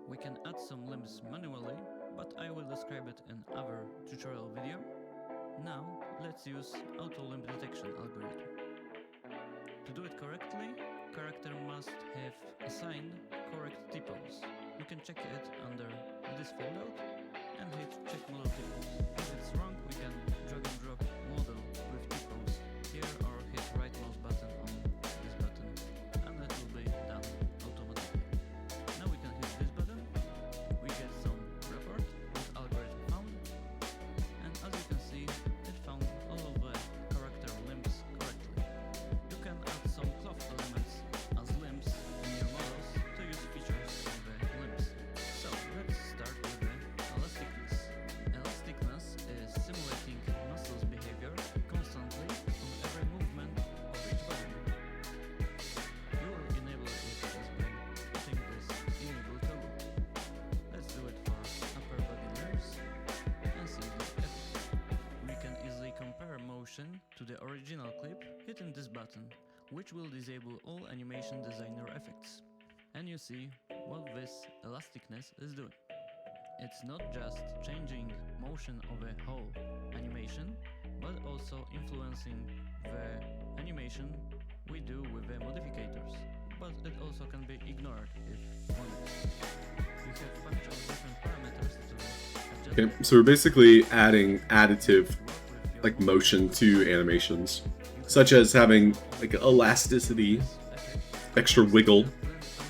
We can add some limbs manually, but I will describe it in our tutorial video. Now let's use auto limb detection algorithm. To do it correctly, character must have assigned correct typos. You can check it under this foldout and hit check model typos. If it's wrong, we can drag and drop model with typos here or hit right mouse button on this button and that will be done automatically. Now we can hit this button, we get some report with algorithm found, and as you can see, it found all of the character limbs correctly. You can add some cloth elements as limbs in your models to use features of the limbs. So let's start with the elasticness. Elasticness is simulating muscles behavior motion to the original clip hitting this button, which will disable all animation designer effects. And you see what this elasticness is doing. It's not just changing motion of a whole animation, but also influencing the animation we do with the modificators. But it also can be ignored if wanted. You have bunch of different parameters to adjust. Okay, so we're basically adding additive like motion to animations, such as having like elasticity, extra wiggle,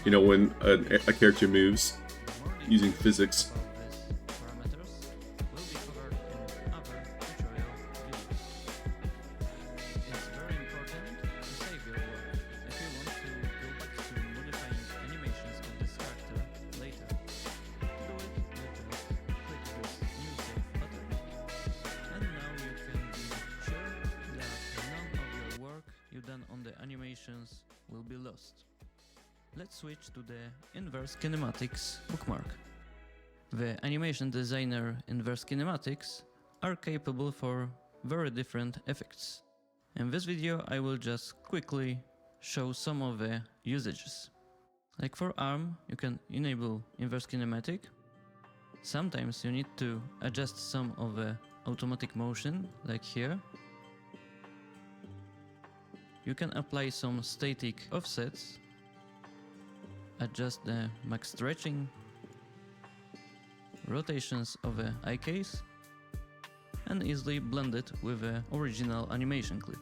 you know, when a character moves using physics. On the animations will be lost. Let's switch to the Inverse Kinematics bookmark. The animation designer Inverse Kinematics are capable for very different effects. In this video I will just quickly show some of the usages. Like for arm, you can enable Inverse Kinematic. Sometimes you need to adjust some of the automatic motion, like here. You can apply some static offsets, adjust the max stretching, rotations of the eye case, and easily blend it with the original animation clip.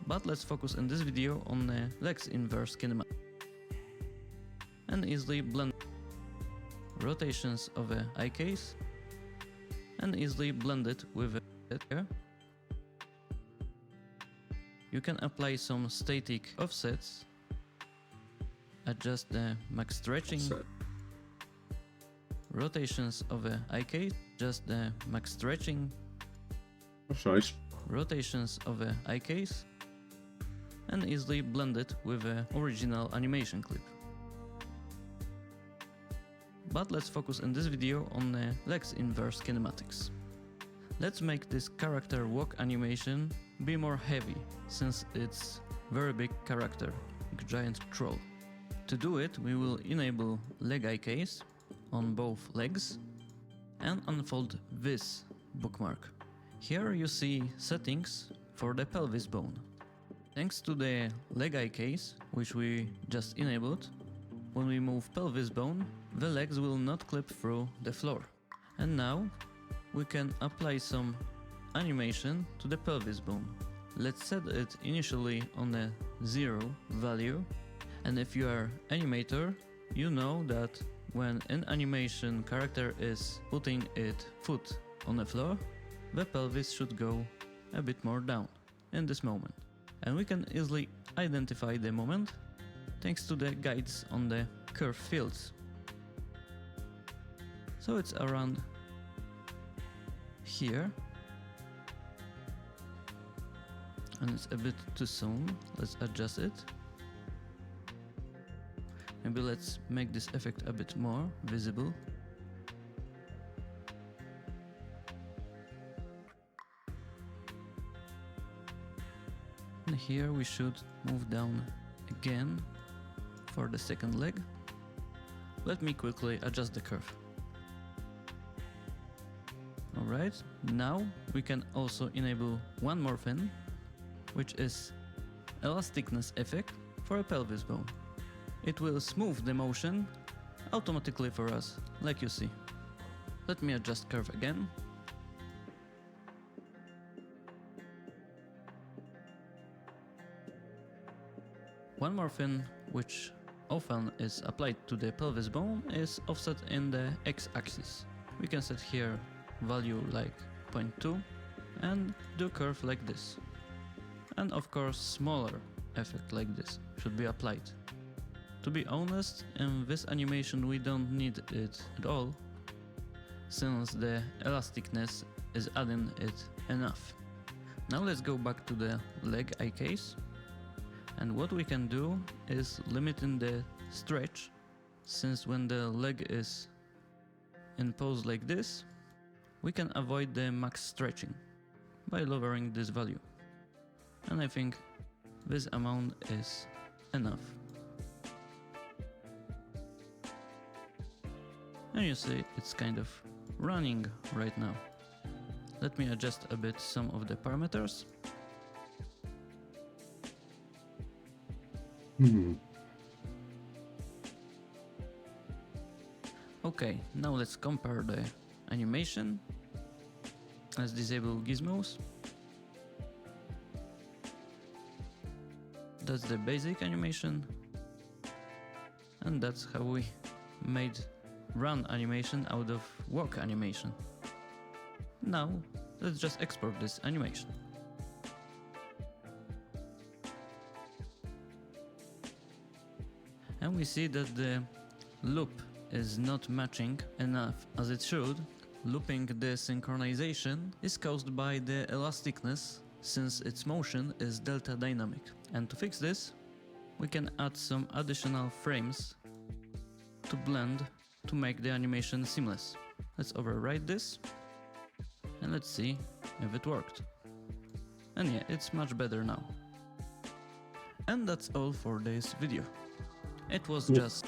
But let's focus in this video on the legs inverse kinematic. And easily blend rotations of the eye case, and easily blend it with it here. You can apply some static offsets, adjust the max stretching, rotations of the eye case, adjust the max stretching, That's nice. rotations of the eye case, and easily blend it with the original animation clip. But let's focus in this video on the legs inverse kinematics. Let's make this character walk animation be more heavy, since it's very big character, like giant troll. To do it, we will enable leg eye case on both legs and unfold this bookmark. Here you see settings for the pelvis bone. Thanks to the leg eye case, which we just enabled, when we move pelvis bone, the legs will not clip through the floor. And now we can apply some animation to the pelvis bone. Let's set it initially on a 0 value, and if you are animator, you know that when an animation character is putting its foot on the floor, the pelvis should go a bit more down in this moment. And we can easily identify the moment thanks to the guides on the curve fields. So it's around here, and it's a bit too soon. Let's adjust it. Maybe let's make this effect a bit more visible. And here we should move down again for the second leg. Let me quickly adjust the curve. Alright, now we can also enable one more thing, which is elasticness effect for a pelvis bone. It will smooth the motion automatically for us, like you see. Let me adjust curve again. One more thing which often is applied to the pelvis bone is offset in the x-axis. We can set here value like 0.2 and do curve like this. And of course smaller effect like this should be applied. To be honest, in this animation we don't need it at all, since the elasticness is adding it enough. Now let's go back to the leg eye case, and what we can do is limiting the stretch, since when the leg is in pose like this, we can avoid the max stretching by lowering this value. And I think this amount is enough. And you see it's kind of running right now. Let me adjust a bit some of the parameters. Okay, now let's compare the animation. Let's disable gizmos. That's the basic animation. And that's how we made run animation out of walk animation. Now, let's just export this animation. And we see that the loop is not matching enough as it should. Looping the synchronization is caused by the elasticness, since its motion is delta dynamic. And to fix this, we can add some additional frames to blend to make the animation seamless. Let's override this and let's see if it worked. And yeah, it's much better now. And that's all for this video. It was just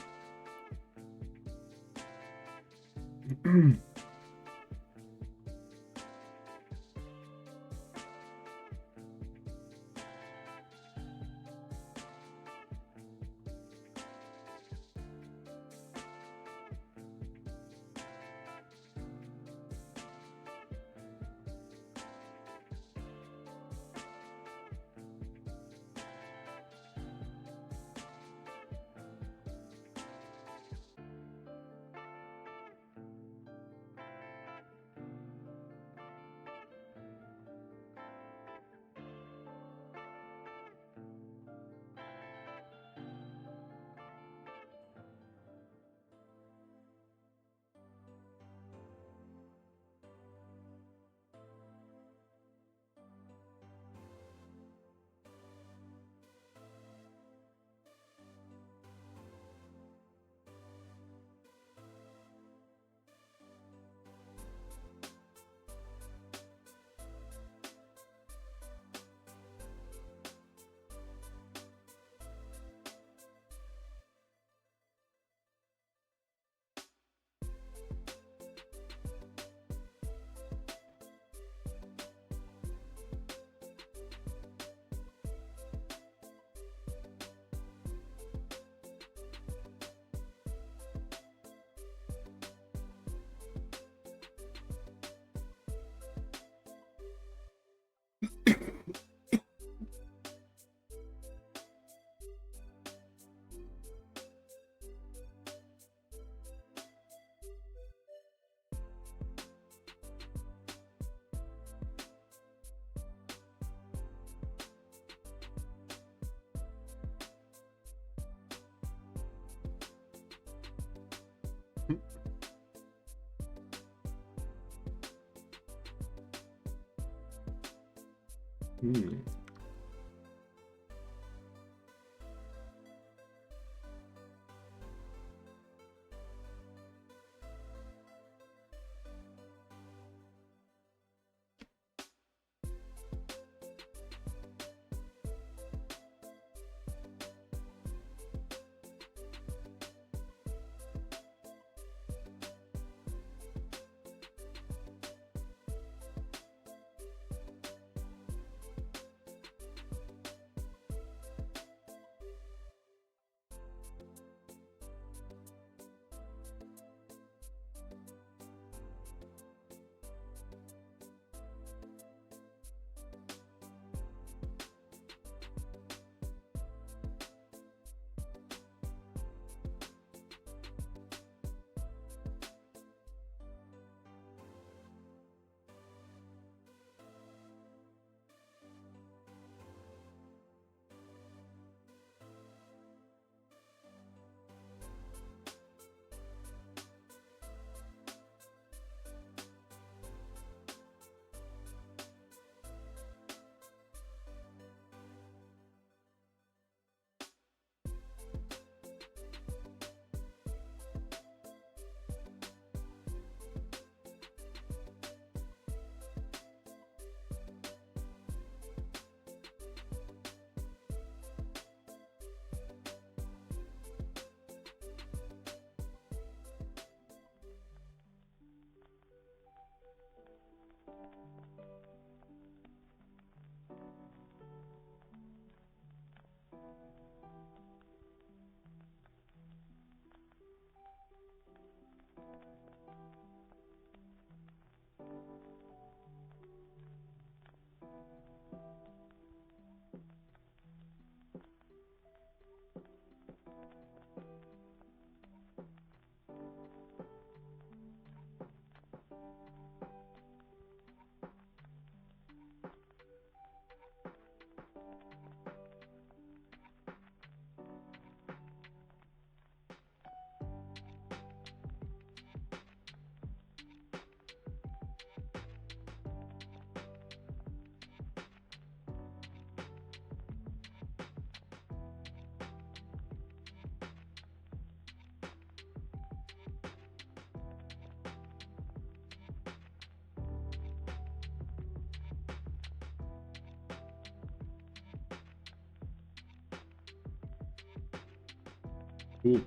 Ooh.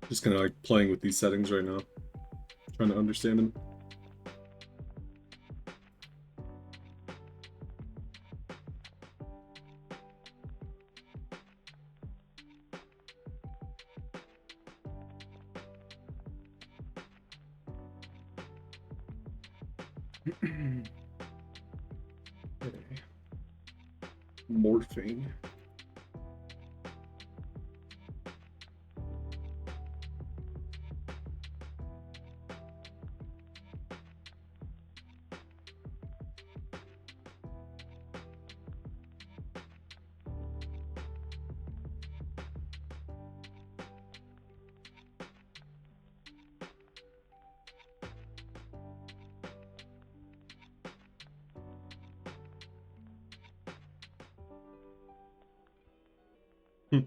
Just kind of like playing with these settings right now, trying to understand them. Okay. Morphing. Hmm.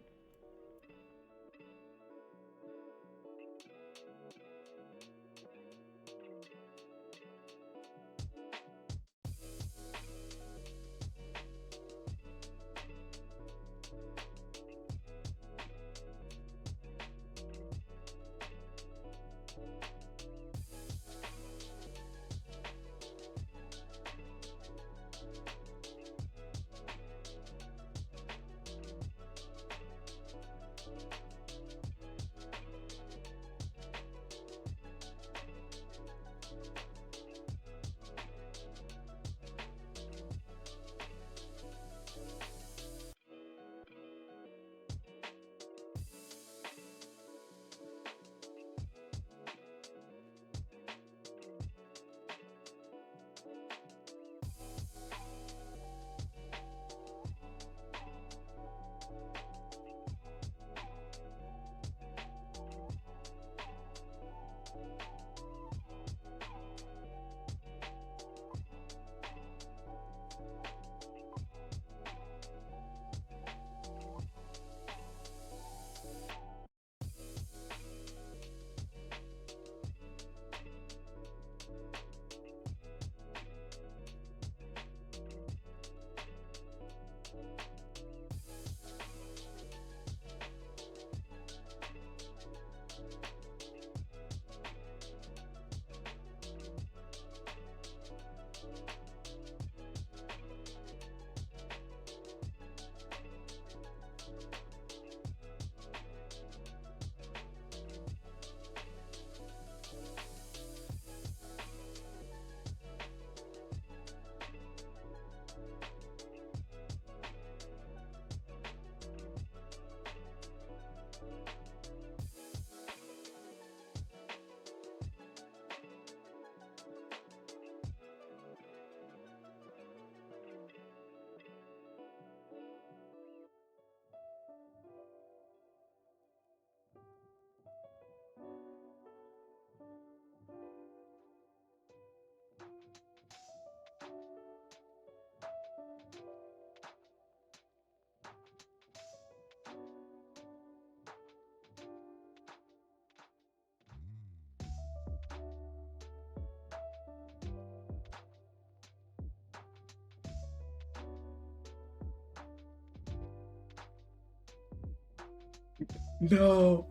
No,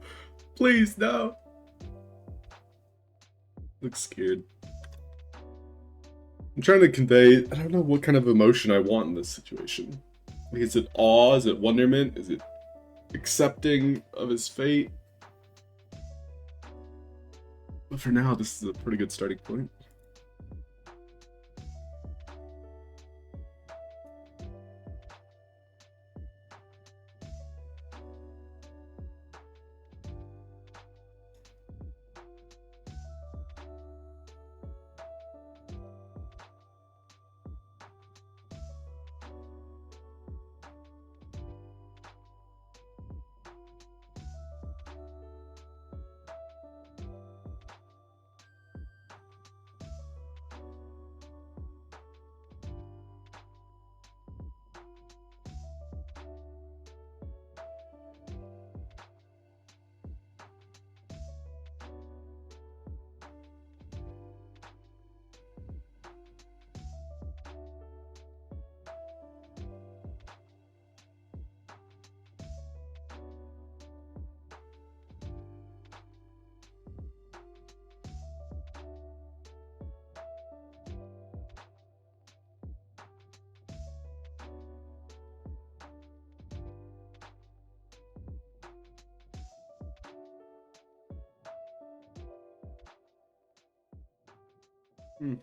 please, no. Looks scared. I'm trying to convey, I don't know what kind of emotion I want in this situation. Like, is it awe? Is it wonderment? Is it accepting of his fate? But for now, this is a pretty good starting point. Hmm.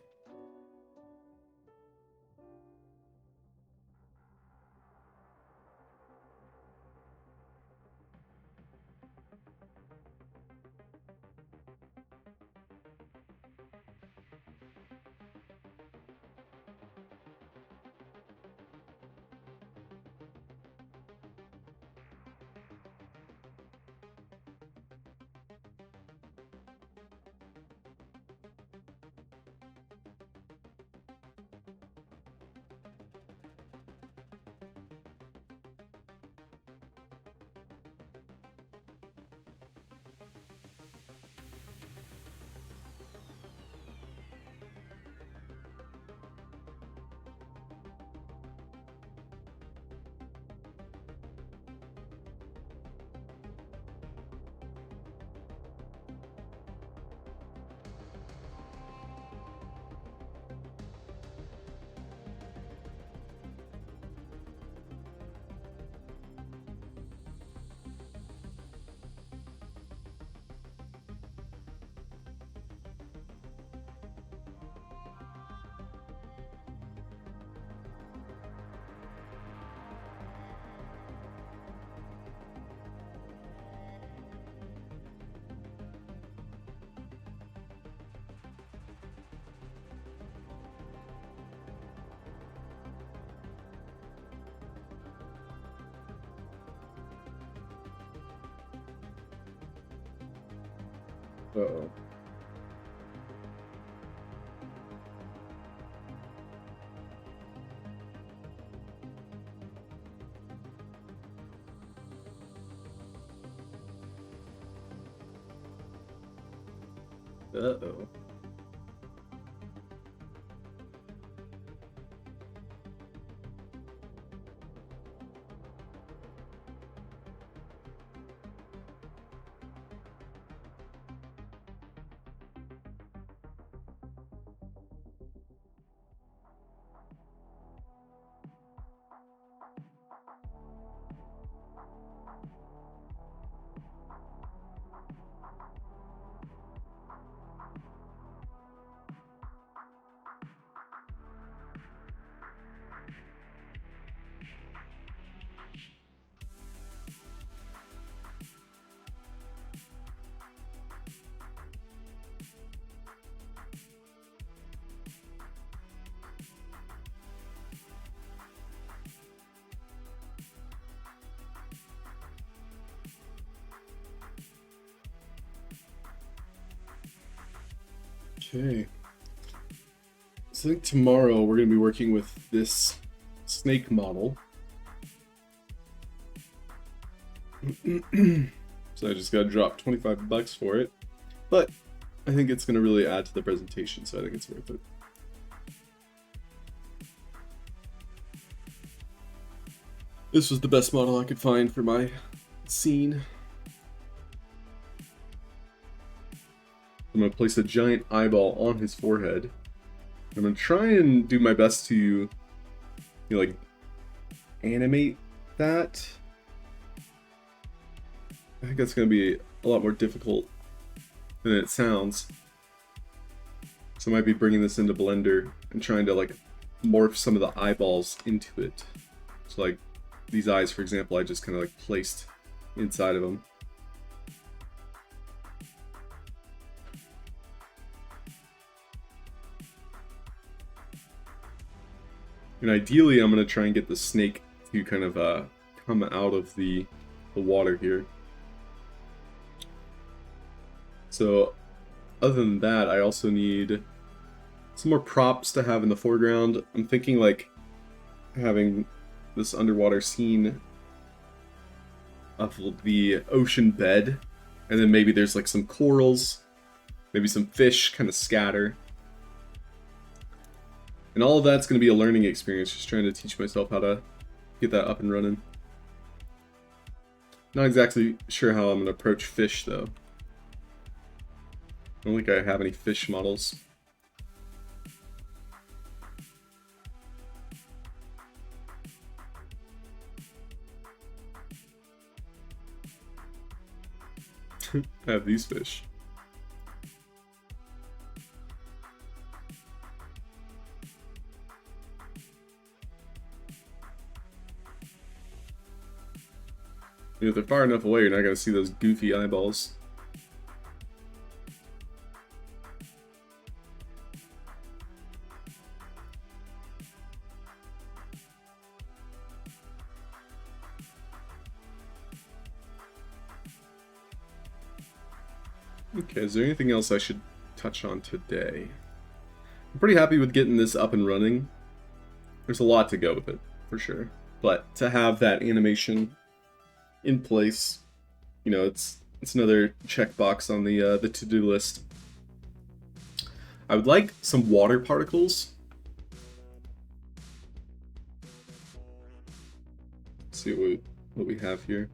Uh-oh. Uh-oh. Okay. So I think tomorrow we're going to be working with this snake model. So I just got to drop $25 for it. But I think it's going to really add to the presentation, so I think it's worth it. This was the best model I could find for my scene. I'm going to place a giant eyeball on his forehead. I'm going to try and do my best to, like, animate that. I think that's going to be a lot more difficult than it sounds. So I might be bringing this into Blender and trying to, like, morph some of the eyeballs into it. So, like, these eyes, for example, I just kind of, like, placed inside of them. And ideally, I'm going to try and get the snake to kind of come out of the water here. So, other than that, I also need some more props to have in the foreground. I'm thinking like having this underwater scene of the ocean bed, and then maybe there's like some corals, maybe some fish kind of scatter. And all of that's going to be a learning experience, just trying to teach myself how to get that up and running. Not exactly sure how I'm going to approach fish, though. I don't think I have any fish models. I have these fish. If they're far enough away, you're not gonna see those goofy eyeballs. Okay, is there anything else I should touch on today? I'm pretty happy with getting this up and running. There's a lot to go with it, for sure. But to have that animation in place, you know, it's another checkbox on the to-do list. I would like some water particles. Let's see what we have here.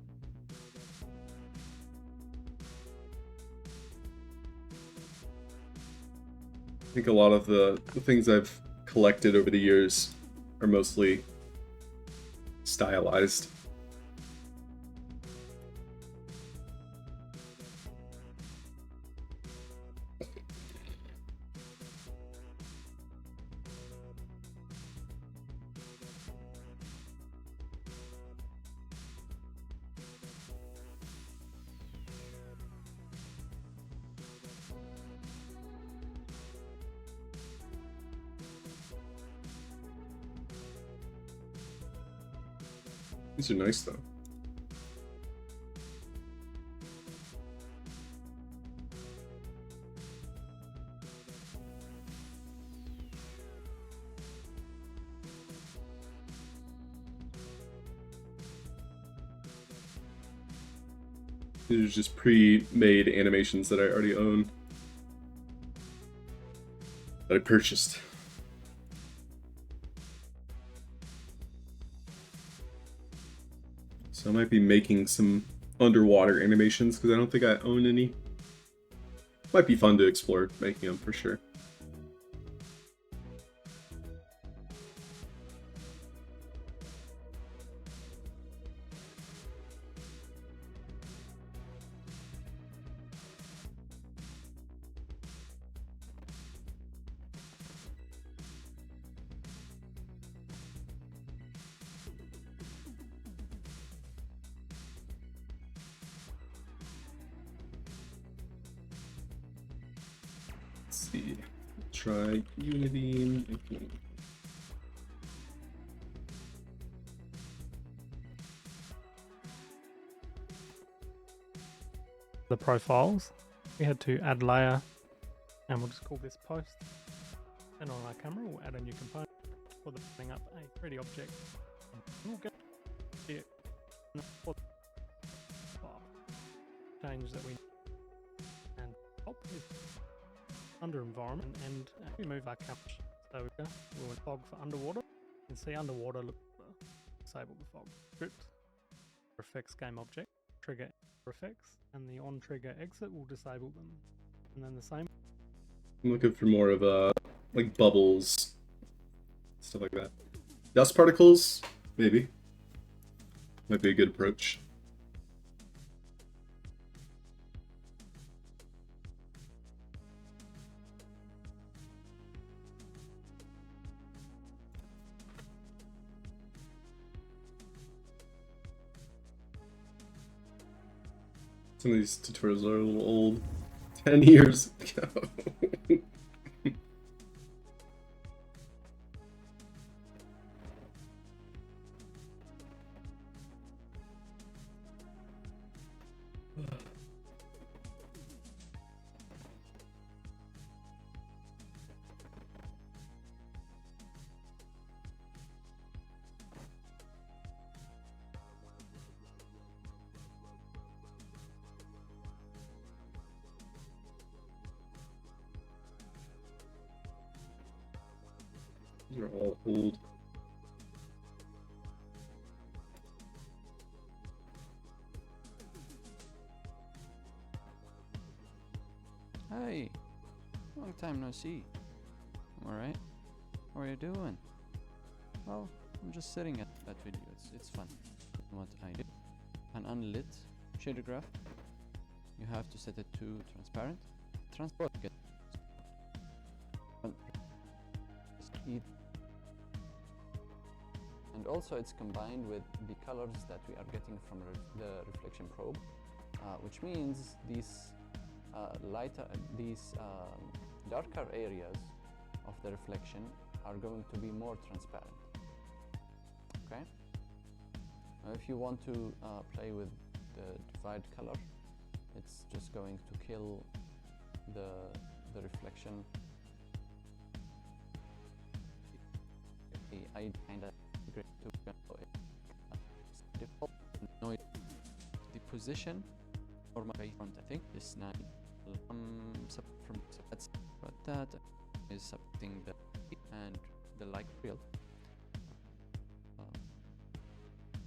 I think a lot of the things I've collected over the years are mostly stylized. These are nice though. These are just pre-made animations that I already own. That I purchased. So I might be making some underwater animations because I don't think I own any. Might be fun to explore making them for sure. Let's see. Try Unity. The profiles, we had to add layer, and we'll just call this post. And on our camera, we'll add a new component for the bring up a 3D object. We'll get the change that we and top is under environment, and we move our camera. So we'll fog for underwater. You can see underwater. Look, disable the fog. Script effects game object trigger effects, and the on trigger exit will disable them. And then the same. I'm looking for more of like bubbles, stuff like that. Dust particles, maybe. Might be a good approach. Some of these tutorials are a little old. 10 years ago. These are all old. Hey, long time no see. Alright, how are you doing? Well, I'm just sitting at that video, it's fun. What I do, an unlit shader graph, you have to set it to transparent. Transparent get And also it's combined with the colors that we are getting from the reflection probe, which means these darker areas of the reflection are going to be more transparent. Okay? Now if you want to play with the divide color, it's just going to kill the reflection. I kind of agree to default noise the position or my front. I think this 9 from that's but that is something that and the light real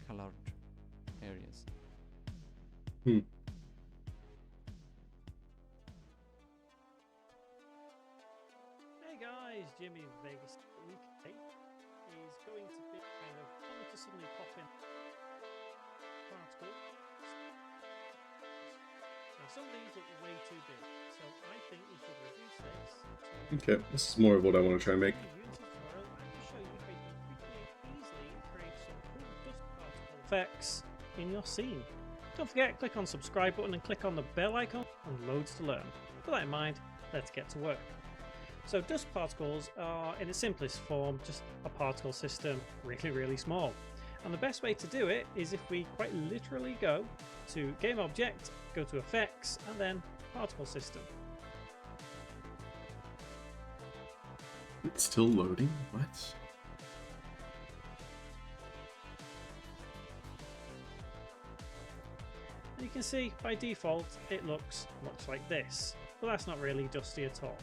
colored areas. Hey guys, Jimmy Vegas. Week 8 is going to be kind of fun to suddenly pop in particle. Now some of these look way too big, so I think we should reduce this to Okay, this is more of what I want to try and make. Unity tutorial and to show you how you can quickly and easily create some cool dust particle effects in your scene. Don't forget, click on subscribe button and click on the bell icon and loads to learn. With that in mind, let's get to work. So dust particles are, in its simplest form, just a particle system, really small. And the best way to do it is if we quite literally go to Game Object, go to Effects, and then Particle System. It's still loading? What? And you can see, by default, it looks much like this. But that's not really dusty at all.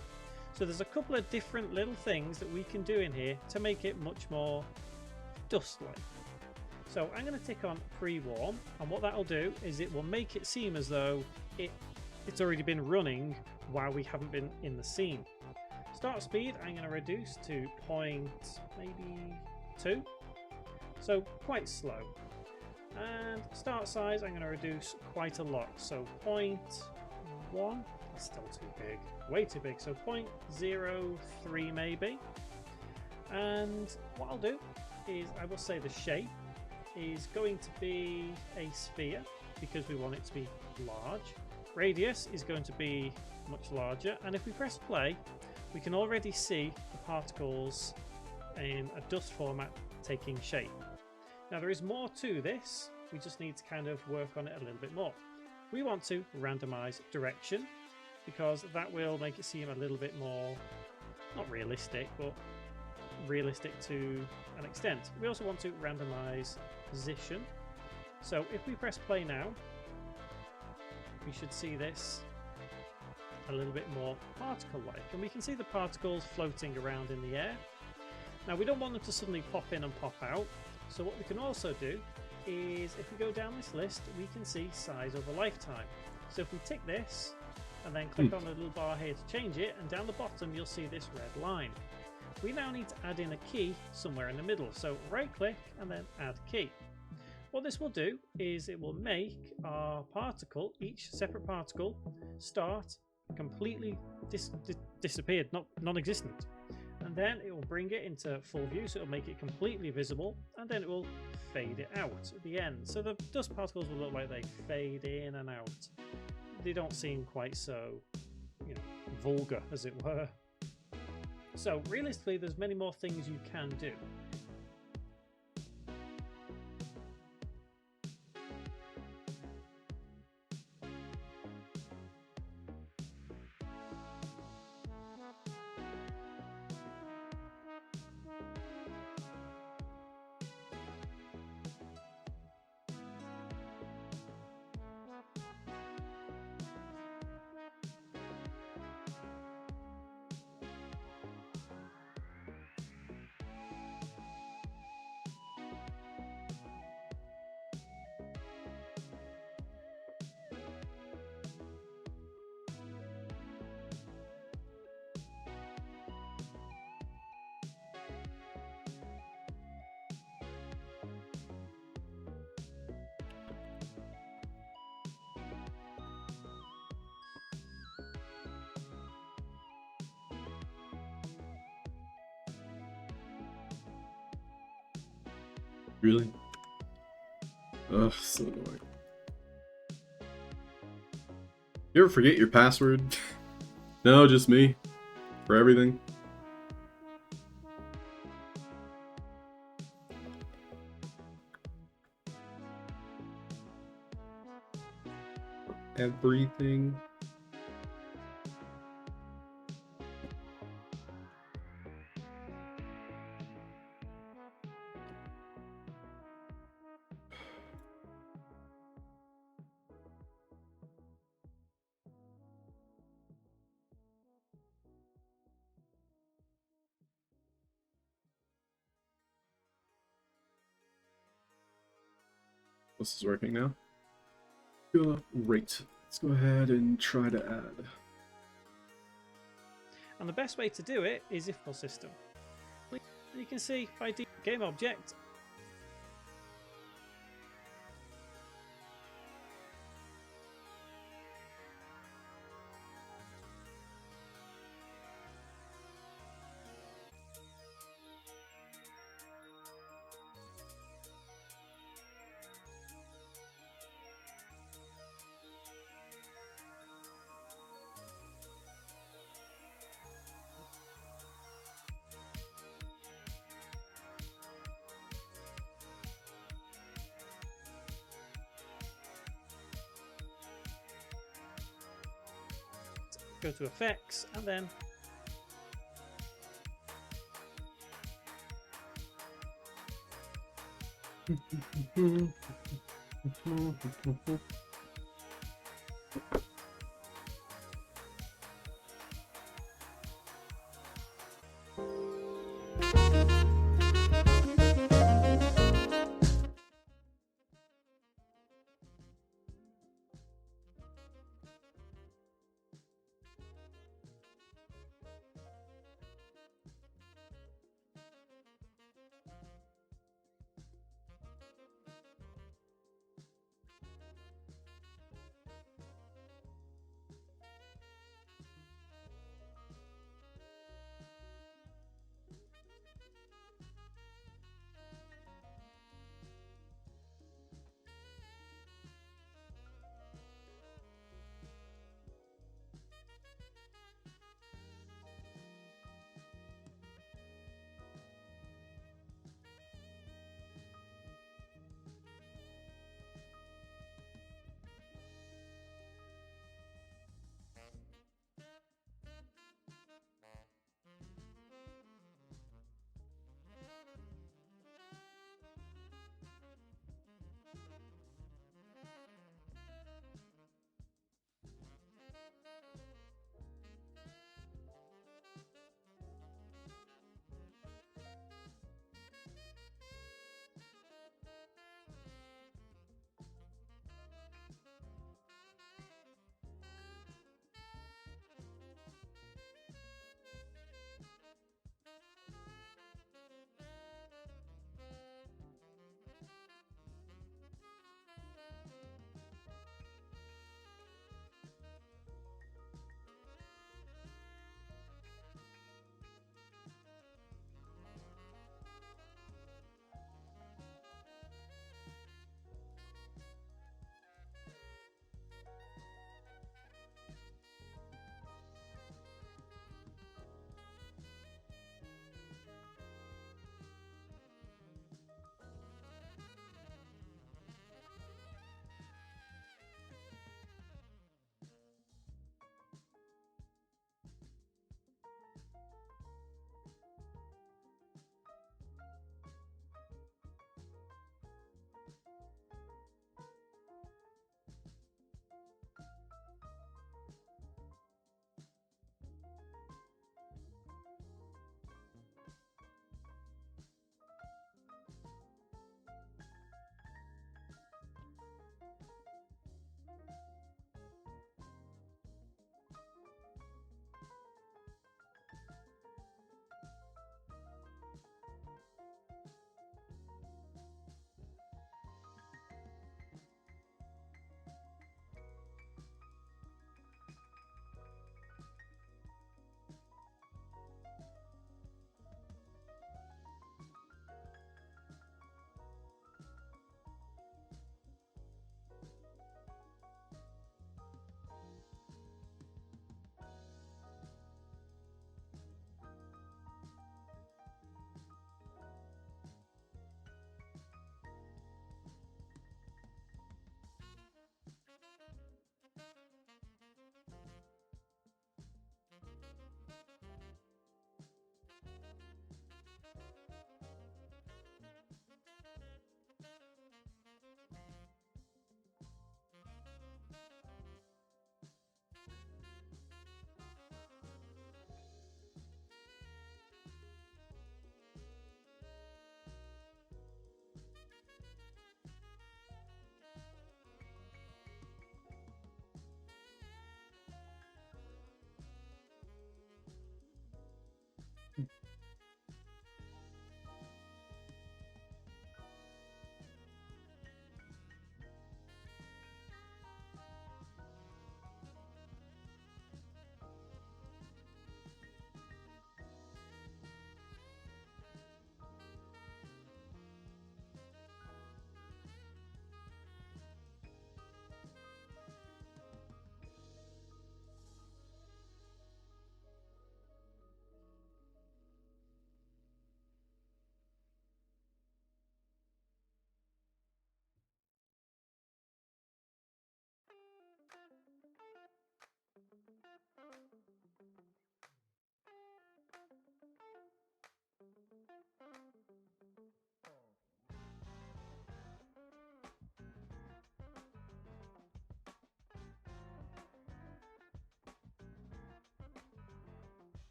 So there's a couple of different little things that we can do in here to make it much more dust-like. So I'm going to tick on pre-warm, and what that'll do is it will make it seem as though it's already been running while we haven't been in the scene. Start speed I'm going to reduce to maybe 2, so quite slow. And start size I'm going to reduce quite a lot, so 0.1. Still too big, way too big, so 0.03 maybe. And what I'll do is I will say the shape is going to be a sphere because we want it to be large. Radius is going to be much larger, and if we press play we can already see the particles in a dust format taking shape. Now there is more to this, we just need to kind of work on it a little bit more. We want to randomize direction, because that will make it seem a little bit more, not realistic, but realistic to an extent. We also want to randomize position. So if we press play now, we should see this a little bit more particle-like. And we can see the particles floating around in the air. Now we don't want them to suddenly pop in and pop out. So what we can also do is, if we go down this list, we can see size over lifetime. So if we tick this, and then click on the little bar here to change it, and down the bottom you'll see this red line. We now need to add in a key somewhere in the middle, so right click and then add key. What this will do is it will make our particle, each separate particle, start completely disappeared, non-existent, and then it will bring it into full view, so it will make it completely visible, and then it will fade it out at the end. So the dust particles will look like they fade in and out. They don't seem quite so, vulgar, as it were. So realistically, there's many more things you can do. Really? Ugh, so annoying. You ever forget your password? No, just me. For everything. Everything. This is working now. Great. Let's go ahead and try to add. And the best way to do it is if the system. You can see if I do game object. Go to effects and then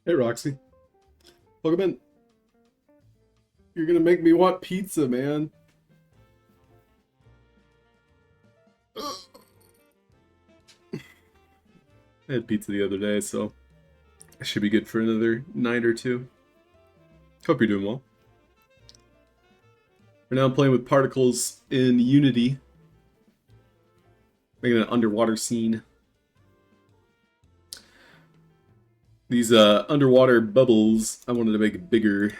Hey, Roxy. Welcome in. You're gonna make me want pizza, man. I had pizza the other day, so I should be good for another night or two. Hope you're doing well. For now, I'm playing with particles in Unity. Making an underwater scene. These underwater bubbles, I wanted to make bigger.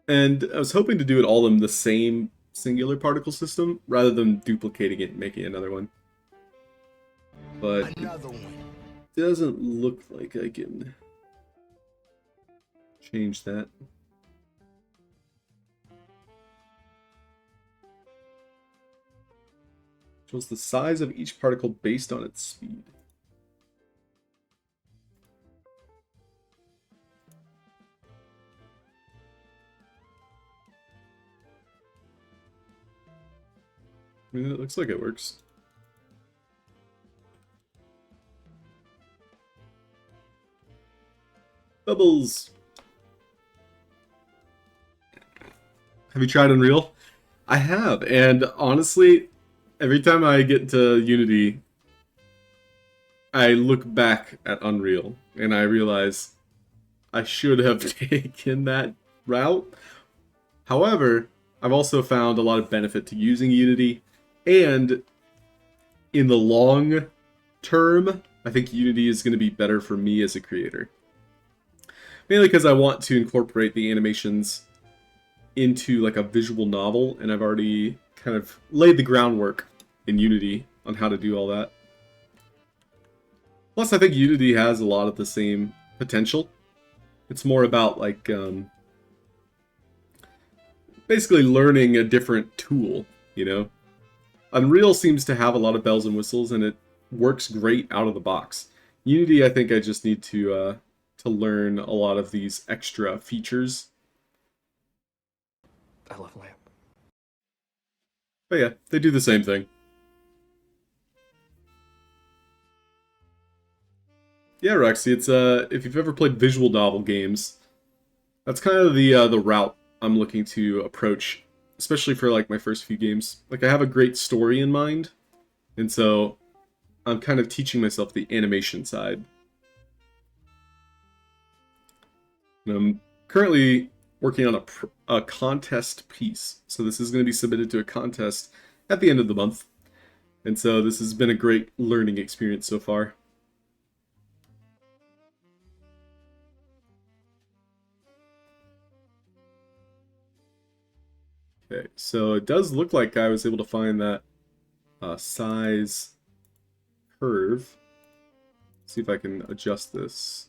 And I was hoping to do it all in the same singular particle system, rather than duplicating it and making another one. But Another one. it doesn't look like I can change that. Shows the size of each particle based on its speed. I mean, it looks like it works. Bubbles! Have you tried Unreal? I have, and honestly, every time I get into Unity, I look back at Unreal, and I realize I should have taken that route. However, I've also found a lot of benefit to using Unity, and in the long term, I think Unity is going to be better for me as a creator. Mainly because I want to incorporate the animations into like a visual novel, and I've already kind of laid the groundwork in Unity on how to do all that. Plus, I think Unity has a lot of the same potential. It's more about like basically learning a different tool, you know? Unreal seems to have a lot of bells and whistles, and it works great out of the box. Unity, I think I just need to learn a lot of these extra features. I love lamp. But yeah, they do the same thing. Yeah, Roxy, it's if you've ever played visual novel games, that's kind of the route I'm looking to approach, especially for like my first few games. Like I have a great story in mind, and so I'm kind of teaching myself the animation side. And I'm currently working on a contest piece, so this is going to be submitted to a contest at the end of the month, and so this has been a great learning experience so far. Okay, so it does look like I was able to find that size curve. See if I can adjust this.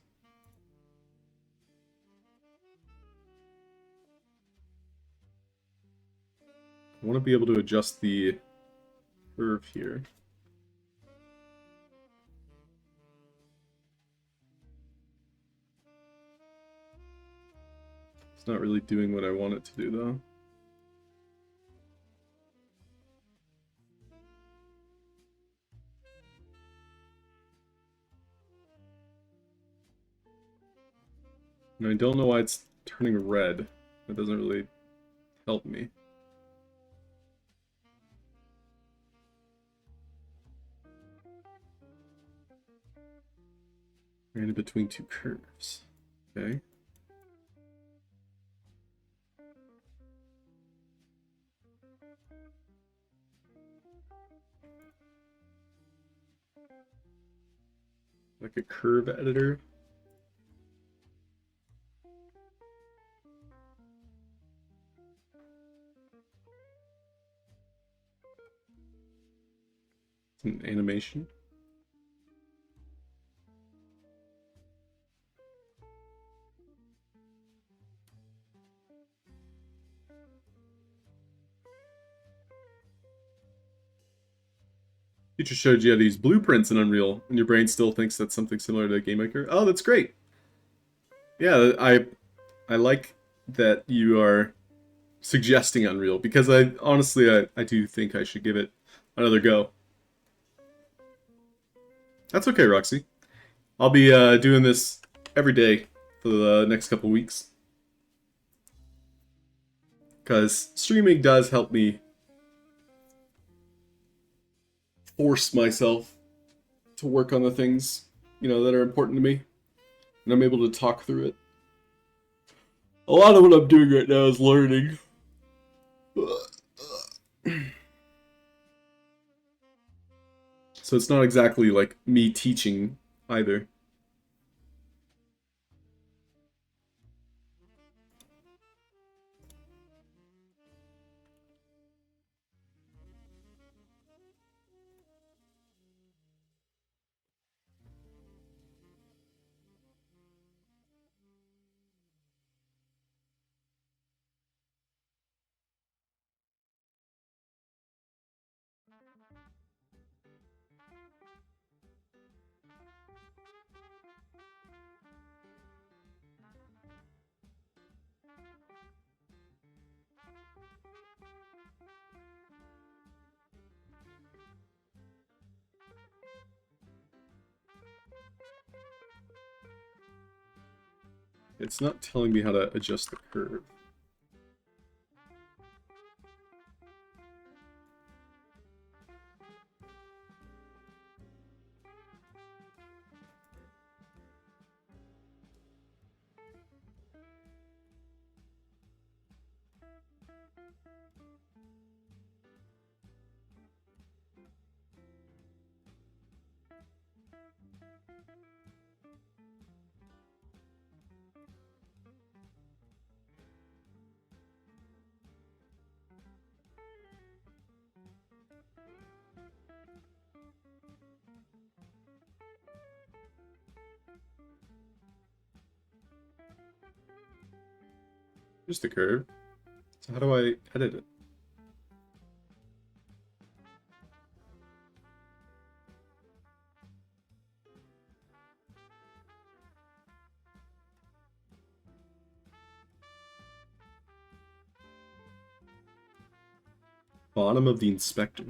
I want to be able to adjust the curve here. It's not really doing what I want it to do, though. And I don't know why it's turning red. That doesn't really help me. Ran in between two curves. Okay. Like a curve editor. It's an animation. Teacher showed you these blueprints in Unreal, and your brain still thinks that's something similar to Game Maker. Oh, that's great. Yeah, I like that you are suggesting Unreal, because I honestly I do think I should give it another go. That's okay, Roxy. I'll be doing this every day for the next couple weeks. Because streaming does help me force myself to work on the things, you know, that are important to me. And I'm able to talk through it. A lot of what I'm doing right now is learning. So it's not exactly like me teaching either. It's not telling me how to adjust the curve. Just the curve. So how do I edit it? Bottom of the inspector.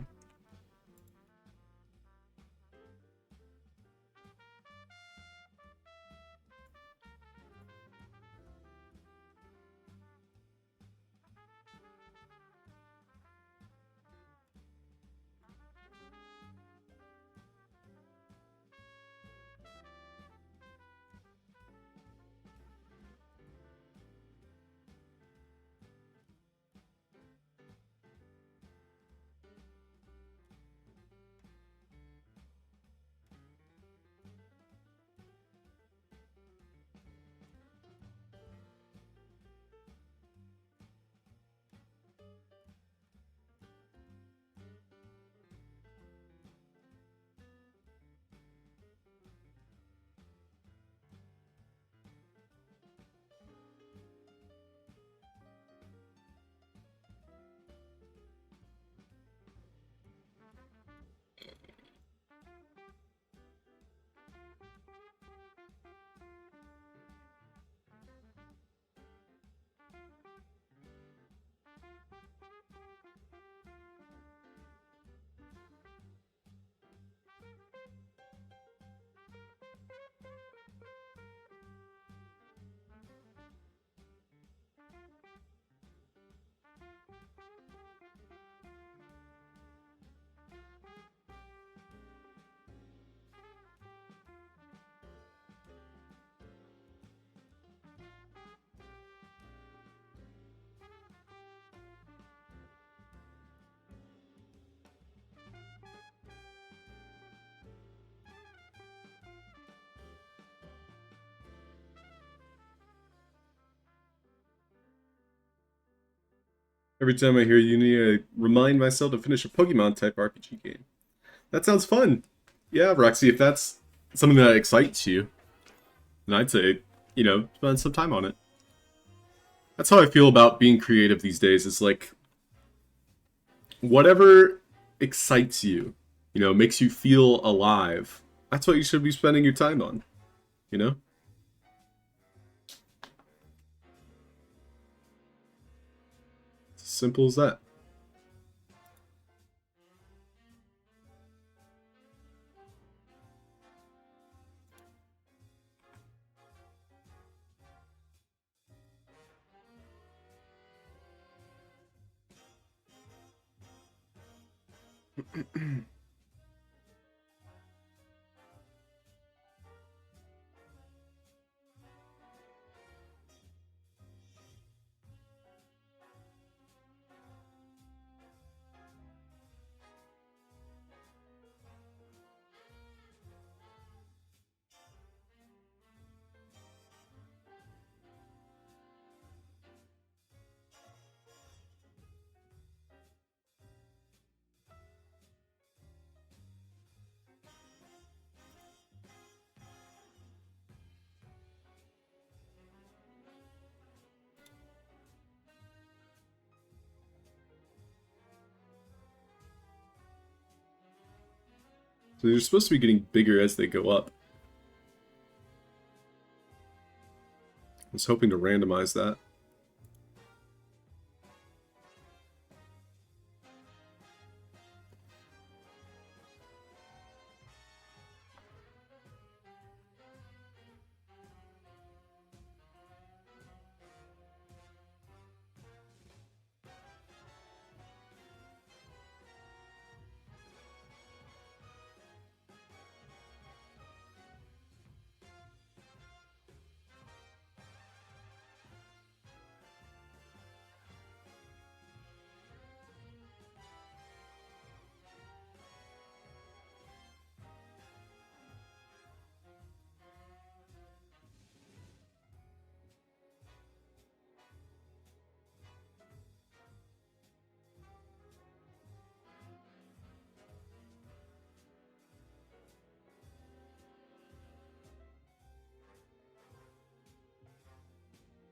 Every time I hear Unity, I remind myself to finish a Pokemon-type RPG game. That sounds fun! Yeah, Roxy, if that's something that excites you, then I'd say, you know, spend some time on it. That's how I feel about being creative these days. It's like, whatever excites you, you know, makes you feel alive, that's what you should be spending your time on, you know? It's as simple as that. So they're supposed to be getting bigger as they go up. I was hoping to randomize that.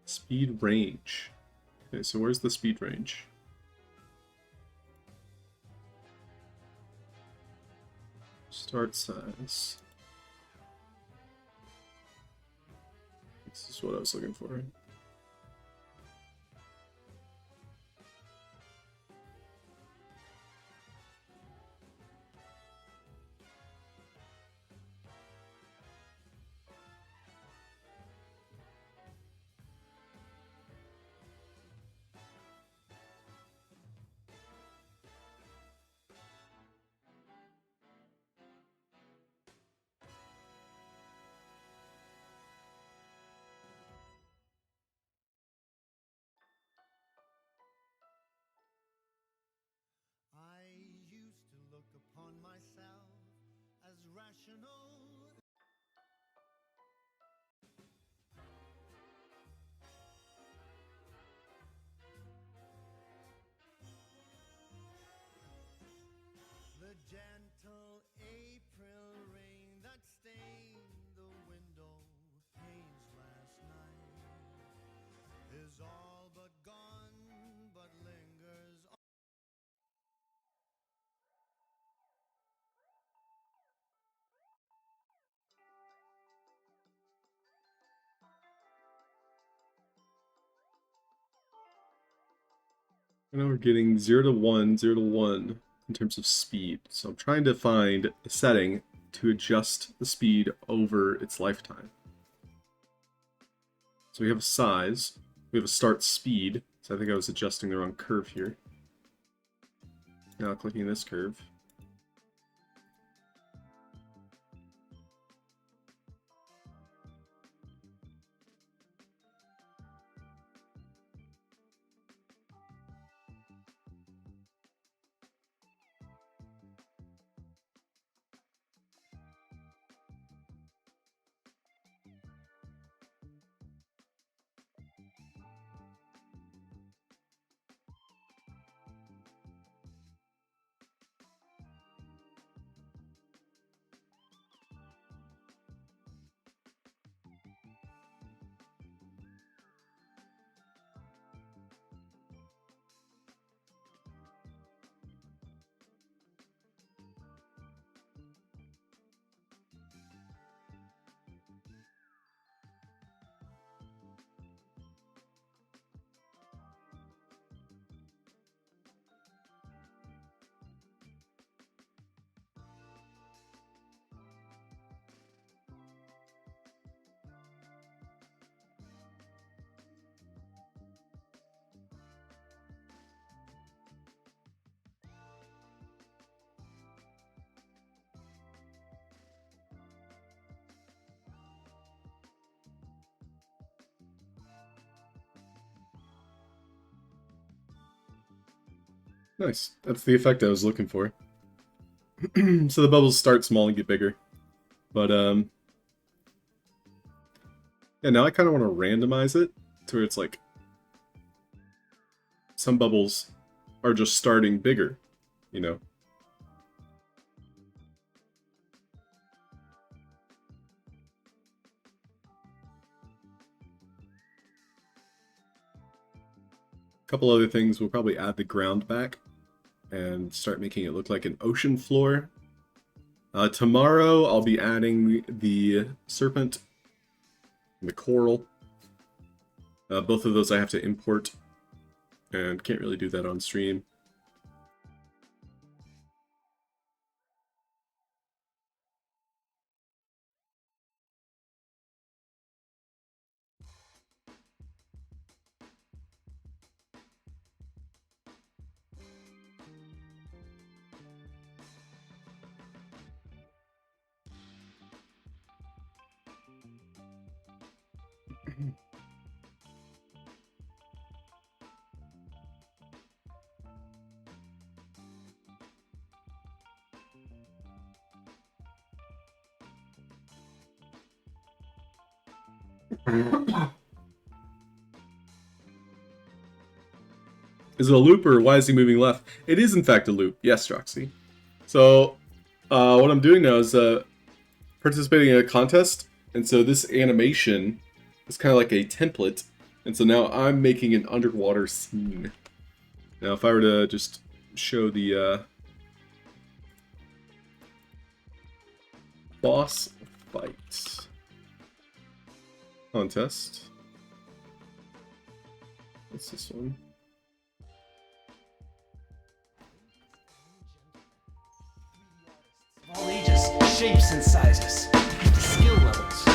Speed range. Okay, so where's the speed range? Start size. This is what I was looking for. I used to look upon myself as rational. The gentle April rain that stained the window panes last night is all but gone, but lingers on. I know we're getting 0 to 1, 0 to 1 in terms of speed. So I'm trying to find a setting to adjust the speed over its lifetime. So we have a size, we have a start speed. So I think I was adjusting the wrong curve here. Now clicking this curve. Nice. That's the effect I was looking for. So the bubbles start small and get bigger. But, yeah, now I kind of want to randomize it to where it's like some bubbles are just starting bigger, you know? A couple other things, we'll probably add the ground back and start making it look like an ocean floor. Tomorrow I'll be adding the serpent and the coral. Both of those I have to import and can't really do that on stream. Is it a loop or why is he moving left? It is in fact a loop. Yes, Roxy. So what I'm doing now is participating in a contest, and so this animation is kind of like a template, and so now I'm making an underwater scene. Now if I were to just show the boss fight contest. What's this one? All ages, shapes, and sizes. Skill levels.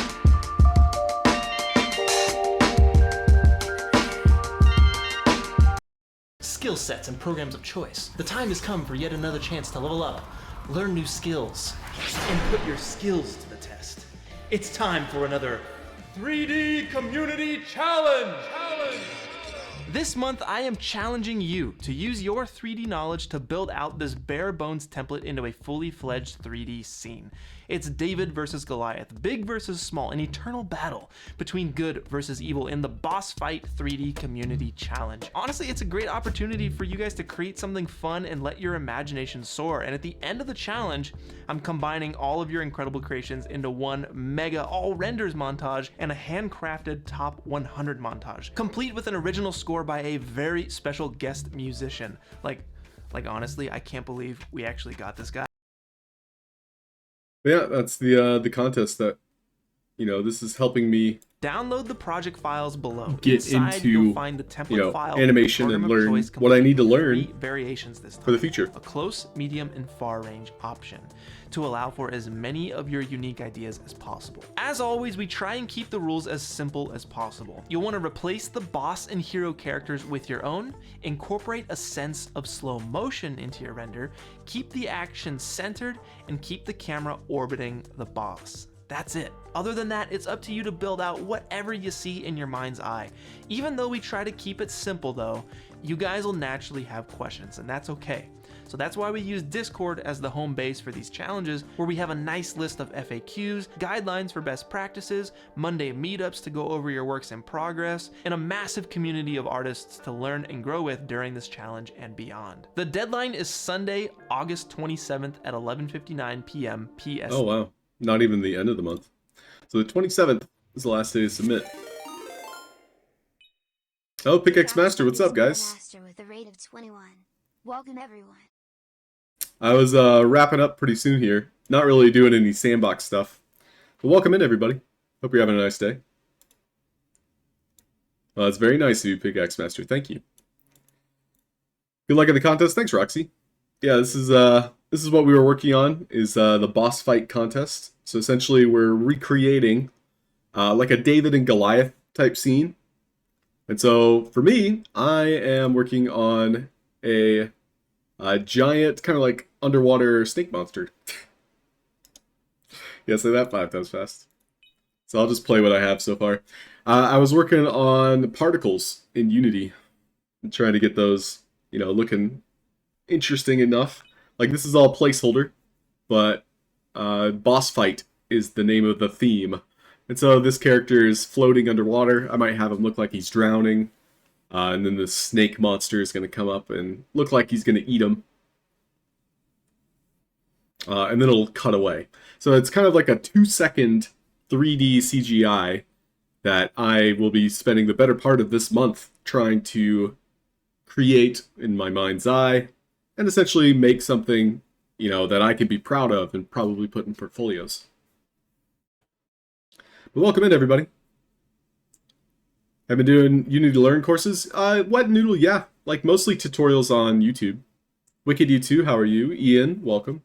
Skill sets and programs of choice. The time has come for yet another chance to level up, learn new skills, and put your skills to the test. It's time for another 3D Community Challenge! This month, I am challenging you to use your 3D knowledge to build out this bare bones template into a fully fledged 3D scene. It's David versus Goliath, big versus small, an eternal battle between good versus evil in the Boss Fight 3D Community Challenge. Honestly, it's a great opportunity for you guys to create something fun and let your imagination soar. And at the end of the challenge, I'm combining all of your incredible creations into one mega all renders montage and a handcrafted top 100 montage, complete with an original score by a very special guest musician. Like honestly, I can't believe we actually got this guy. Yeah, that's the contest that, you know, this is helping me Download the project files below. get Inside, into, you'll find the template you know, file animation and learn choice what I need to complete with learn 3 variations this time. for the future. A close, medium, and far range option to allow for as many of your unique ideas as possible. As always, we try and keep the rules as simple as possible. You'll want to replace the boss and hero characters with your own, incorporate a sense of slow motion into your render, keep the action centered, and keep the camera orbiting the boss. That's it. Other than that, it's up to you to build out whatever you see in your mind's eye. Even though we try to keep it simple though, you guys will naturally have questions, and that's okay. So that's why we use Discord as the home base for these challenges, where we have a nice list of FAQs, guidelines for best practices, Monday meetups to go over your works in progress, and a massive community of artists to learn and grow with during this challenge and beyond. The deadline is Sunday, August 27th at 11:59 p.m. PST. Oh wow, not even the end of the month. So the 27th is the last day to submit. Oh, Pickaxe Master, what's up, guys? Master with a rate of 21. Welcome everyone. I was wrapping up pretty soon here. Not really doing any sandbox stuff. But welcome in, everybody. Hope you're having a nice day. Well, it's very nice of you, Pickaxe Master. Thank you. Good luck in the contest. Thanks, Roxy. Yeah, this is what we were working on, is the boss fight contest. So essentially, we're recreating like a David and Goliath type scene. And so for me, I am working on a giant, kind of like underwater snake monster. Yeah, say that 5 times fast. So I'll just play what I have so far. I was working on particles in Unity, and trying to get those, you know, looking interesting enough. Like, this is all placeholder, but boss fight is the name of the theme. And so this character is floating underwater. I might have him look like he's drowning. And then the snake monster is going to come up and look like he's going to eat him. And then it'll cut away. So it's kind of like a 2-second 3D CGI that I will be spending the better part of this month trying to create in my mind's eye and essentially make something, you know, that I can be proud of and probably put in portfolios. But welcome in, everybody. I've been doing Unity Learn courses. Wet Noodle, yeah, like mostly tutorials on YouTube. Wicked You2, how are you? Ian, welcome.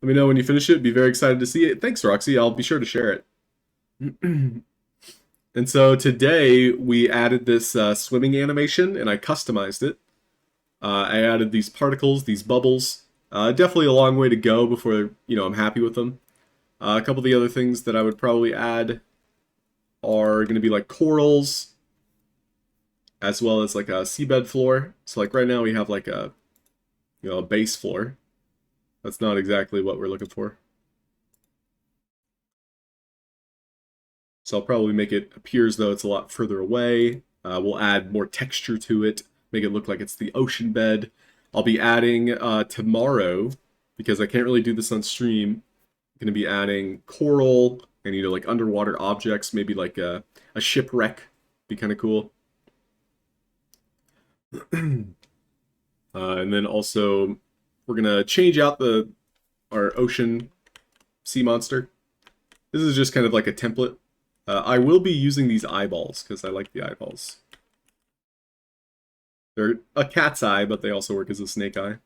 Let me know when you finish it. Be very excited to see it. Thanks, Roxy. I'll be sure to share it. And so today we added this swimming animation, and I customized it. I added these particles, these bubbles. Definitely a long way to go before, you know, I'm happy with them. A couple of the other things that I would probably add are going to be like corals, as well as like a seabed floor. So like right now we have like a, you know, a base floor. That's not exactly what we're looking for. So I'll probably make it appear as though it's a lot further away. We'll add more texture to it, make it look like it's the ocean bed. I'll be adding tomorrow, because I can't really do this on stream, I'm going to be adding coral and, you know, like underwater objects, maybe like a shipwreck. Be kind of cool. And then also we're going to change out our ocean sea monster. This is just kind of like a template. I will be using these eyeballs because I like the eyeballs. They're a cat's eye, but they also work as a snake eye.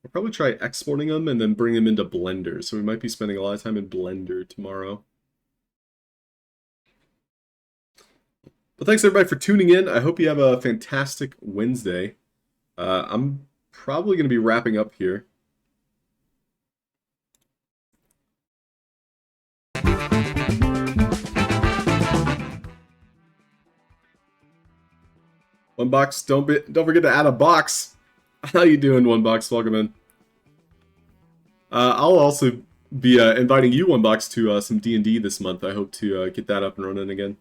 I'll probably try exporting them and then bring them into Blender. So we might be spending a lot of time in Blender tomorrow. But thanks everybody for tuning in. I hope you have a fantastic Wednesday. I'm probably going to be wrapping up here. One box, don't forget to add a box. How you doing, One Box? Welcome in. I'll also be inviting you, One Box, to some D&D this month. I hope to get that up and running again.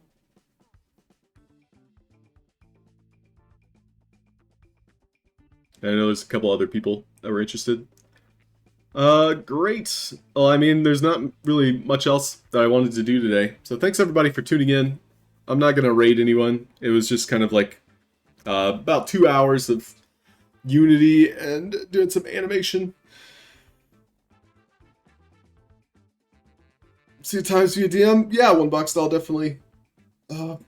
And I know there's a couple other people that were interested. Great. Well, I mean, there's not really much else that I wanted to do today. So thanks everybody for tuning in. I'm not gonna raid anyone. It was just kind of like about 2 hours of Unity and doing some animation. See times via DM? Yeah, One Box, I'll definitely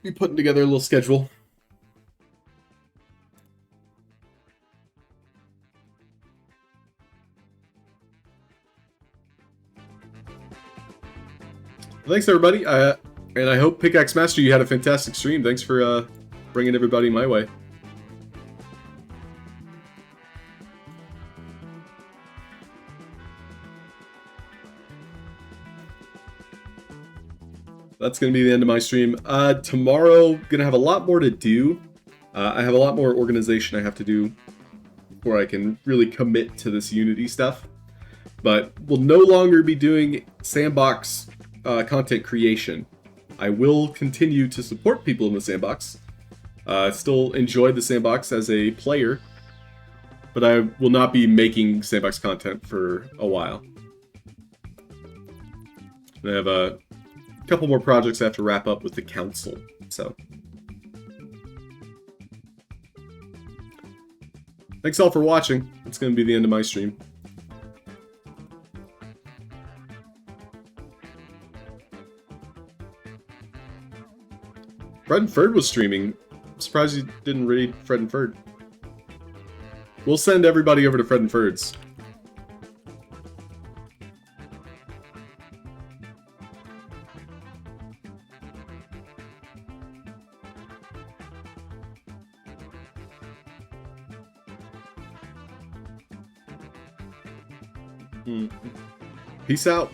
be putting together a little schedule. Thanks everybody, and I hope Pickaxe Master, you had a fantastic stream. Thanks for bringing everybody my way. That's going to be the end of my stream. Tomorrow, going to have a lot more to do. I have a lot more organization I have to do before I can really commit to this Unity stuff. But we'll no longer be doing sandbox content creation. I will continue to support people in the sandbox. Still enjoy the sandbox as a player, but I will not be making sandbox content for a while. I have a couple more projects I have to wrap up with the council, so. Thanks all for watching. It's going to be the end of my stream. Fred and Ferd was streaming. I'm surprised you didn't read Fred and Ferd. We'll send everybody over to Fred and Ferd's. Peace out.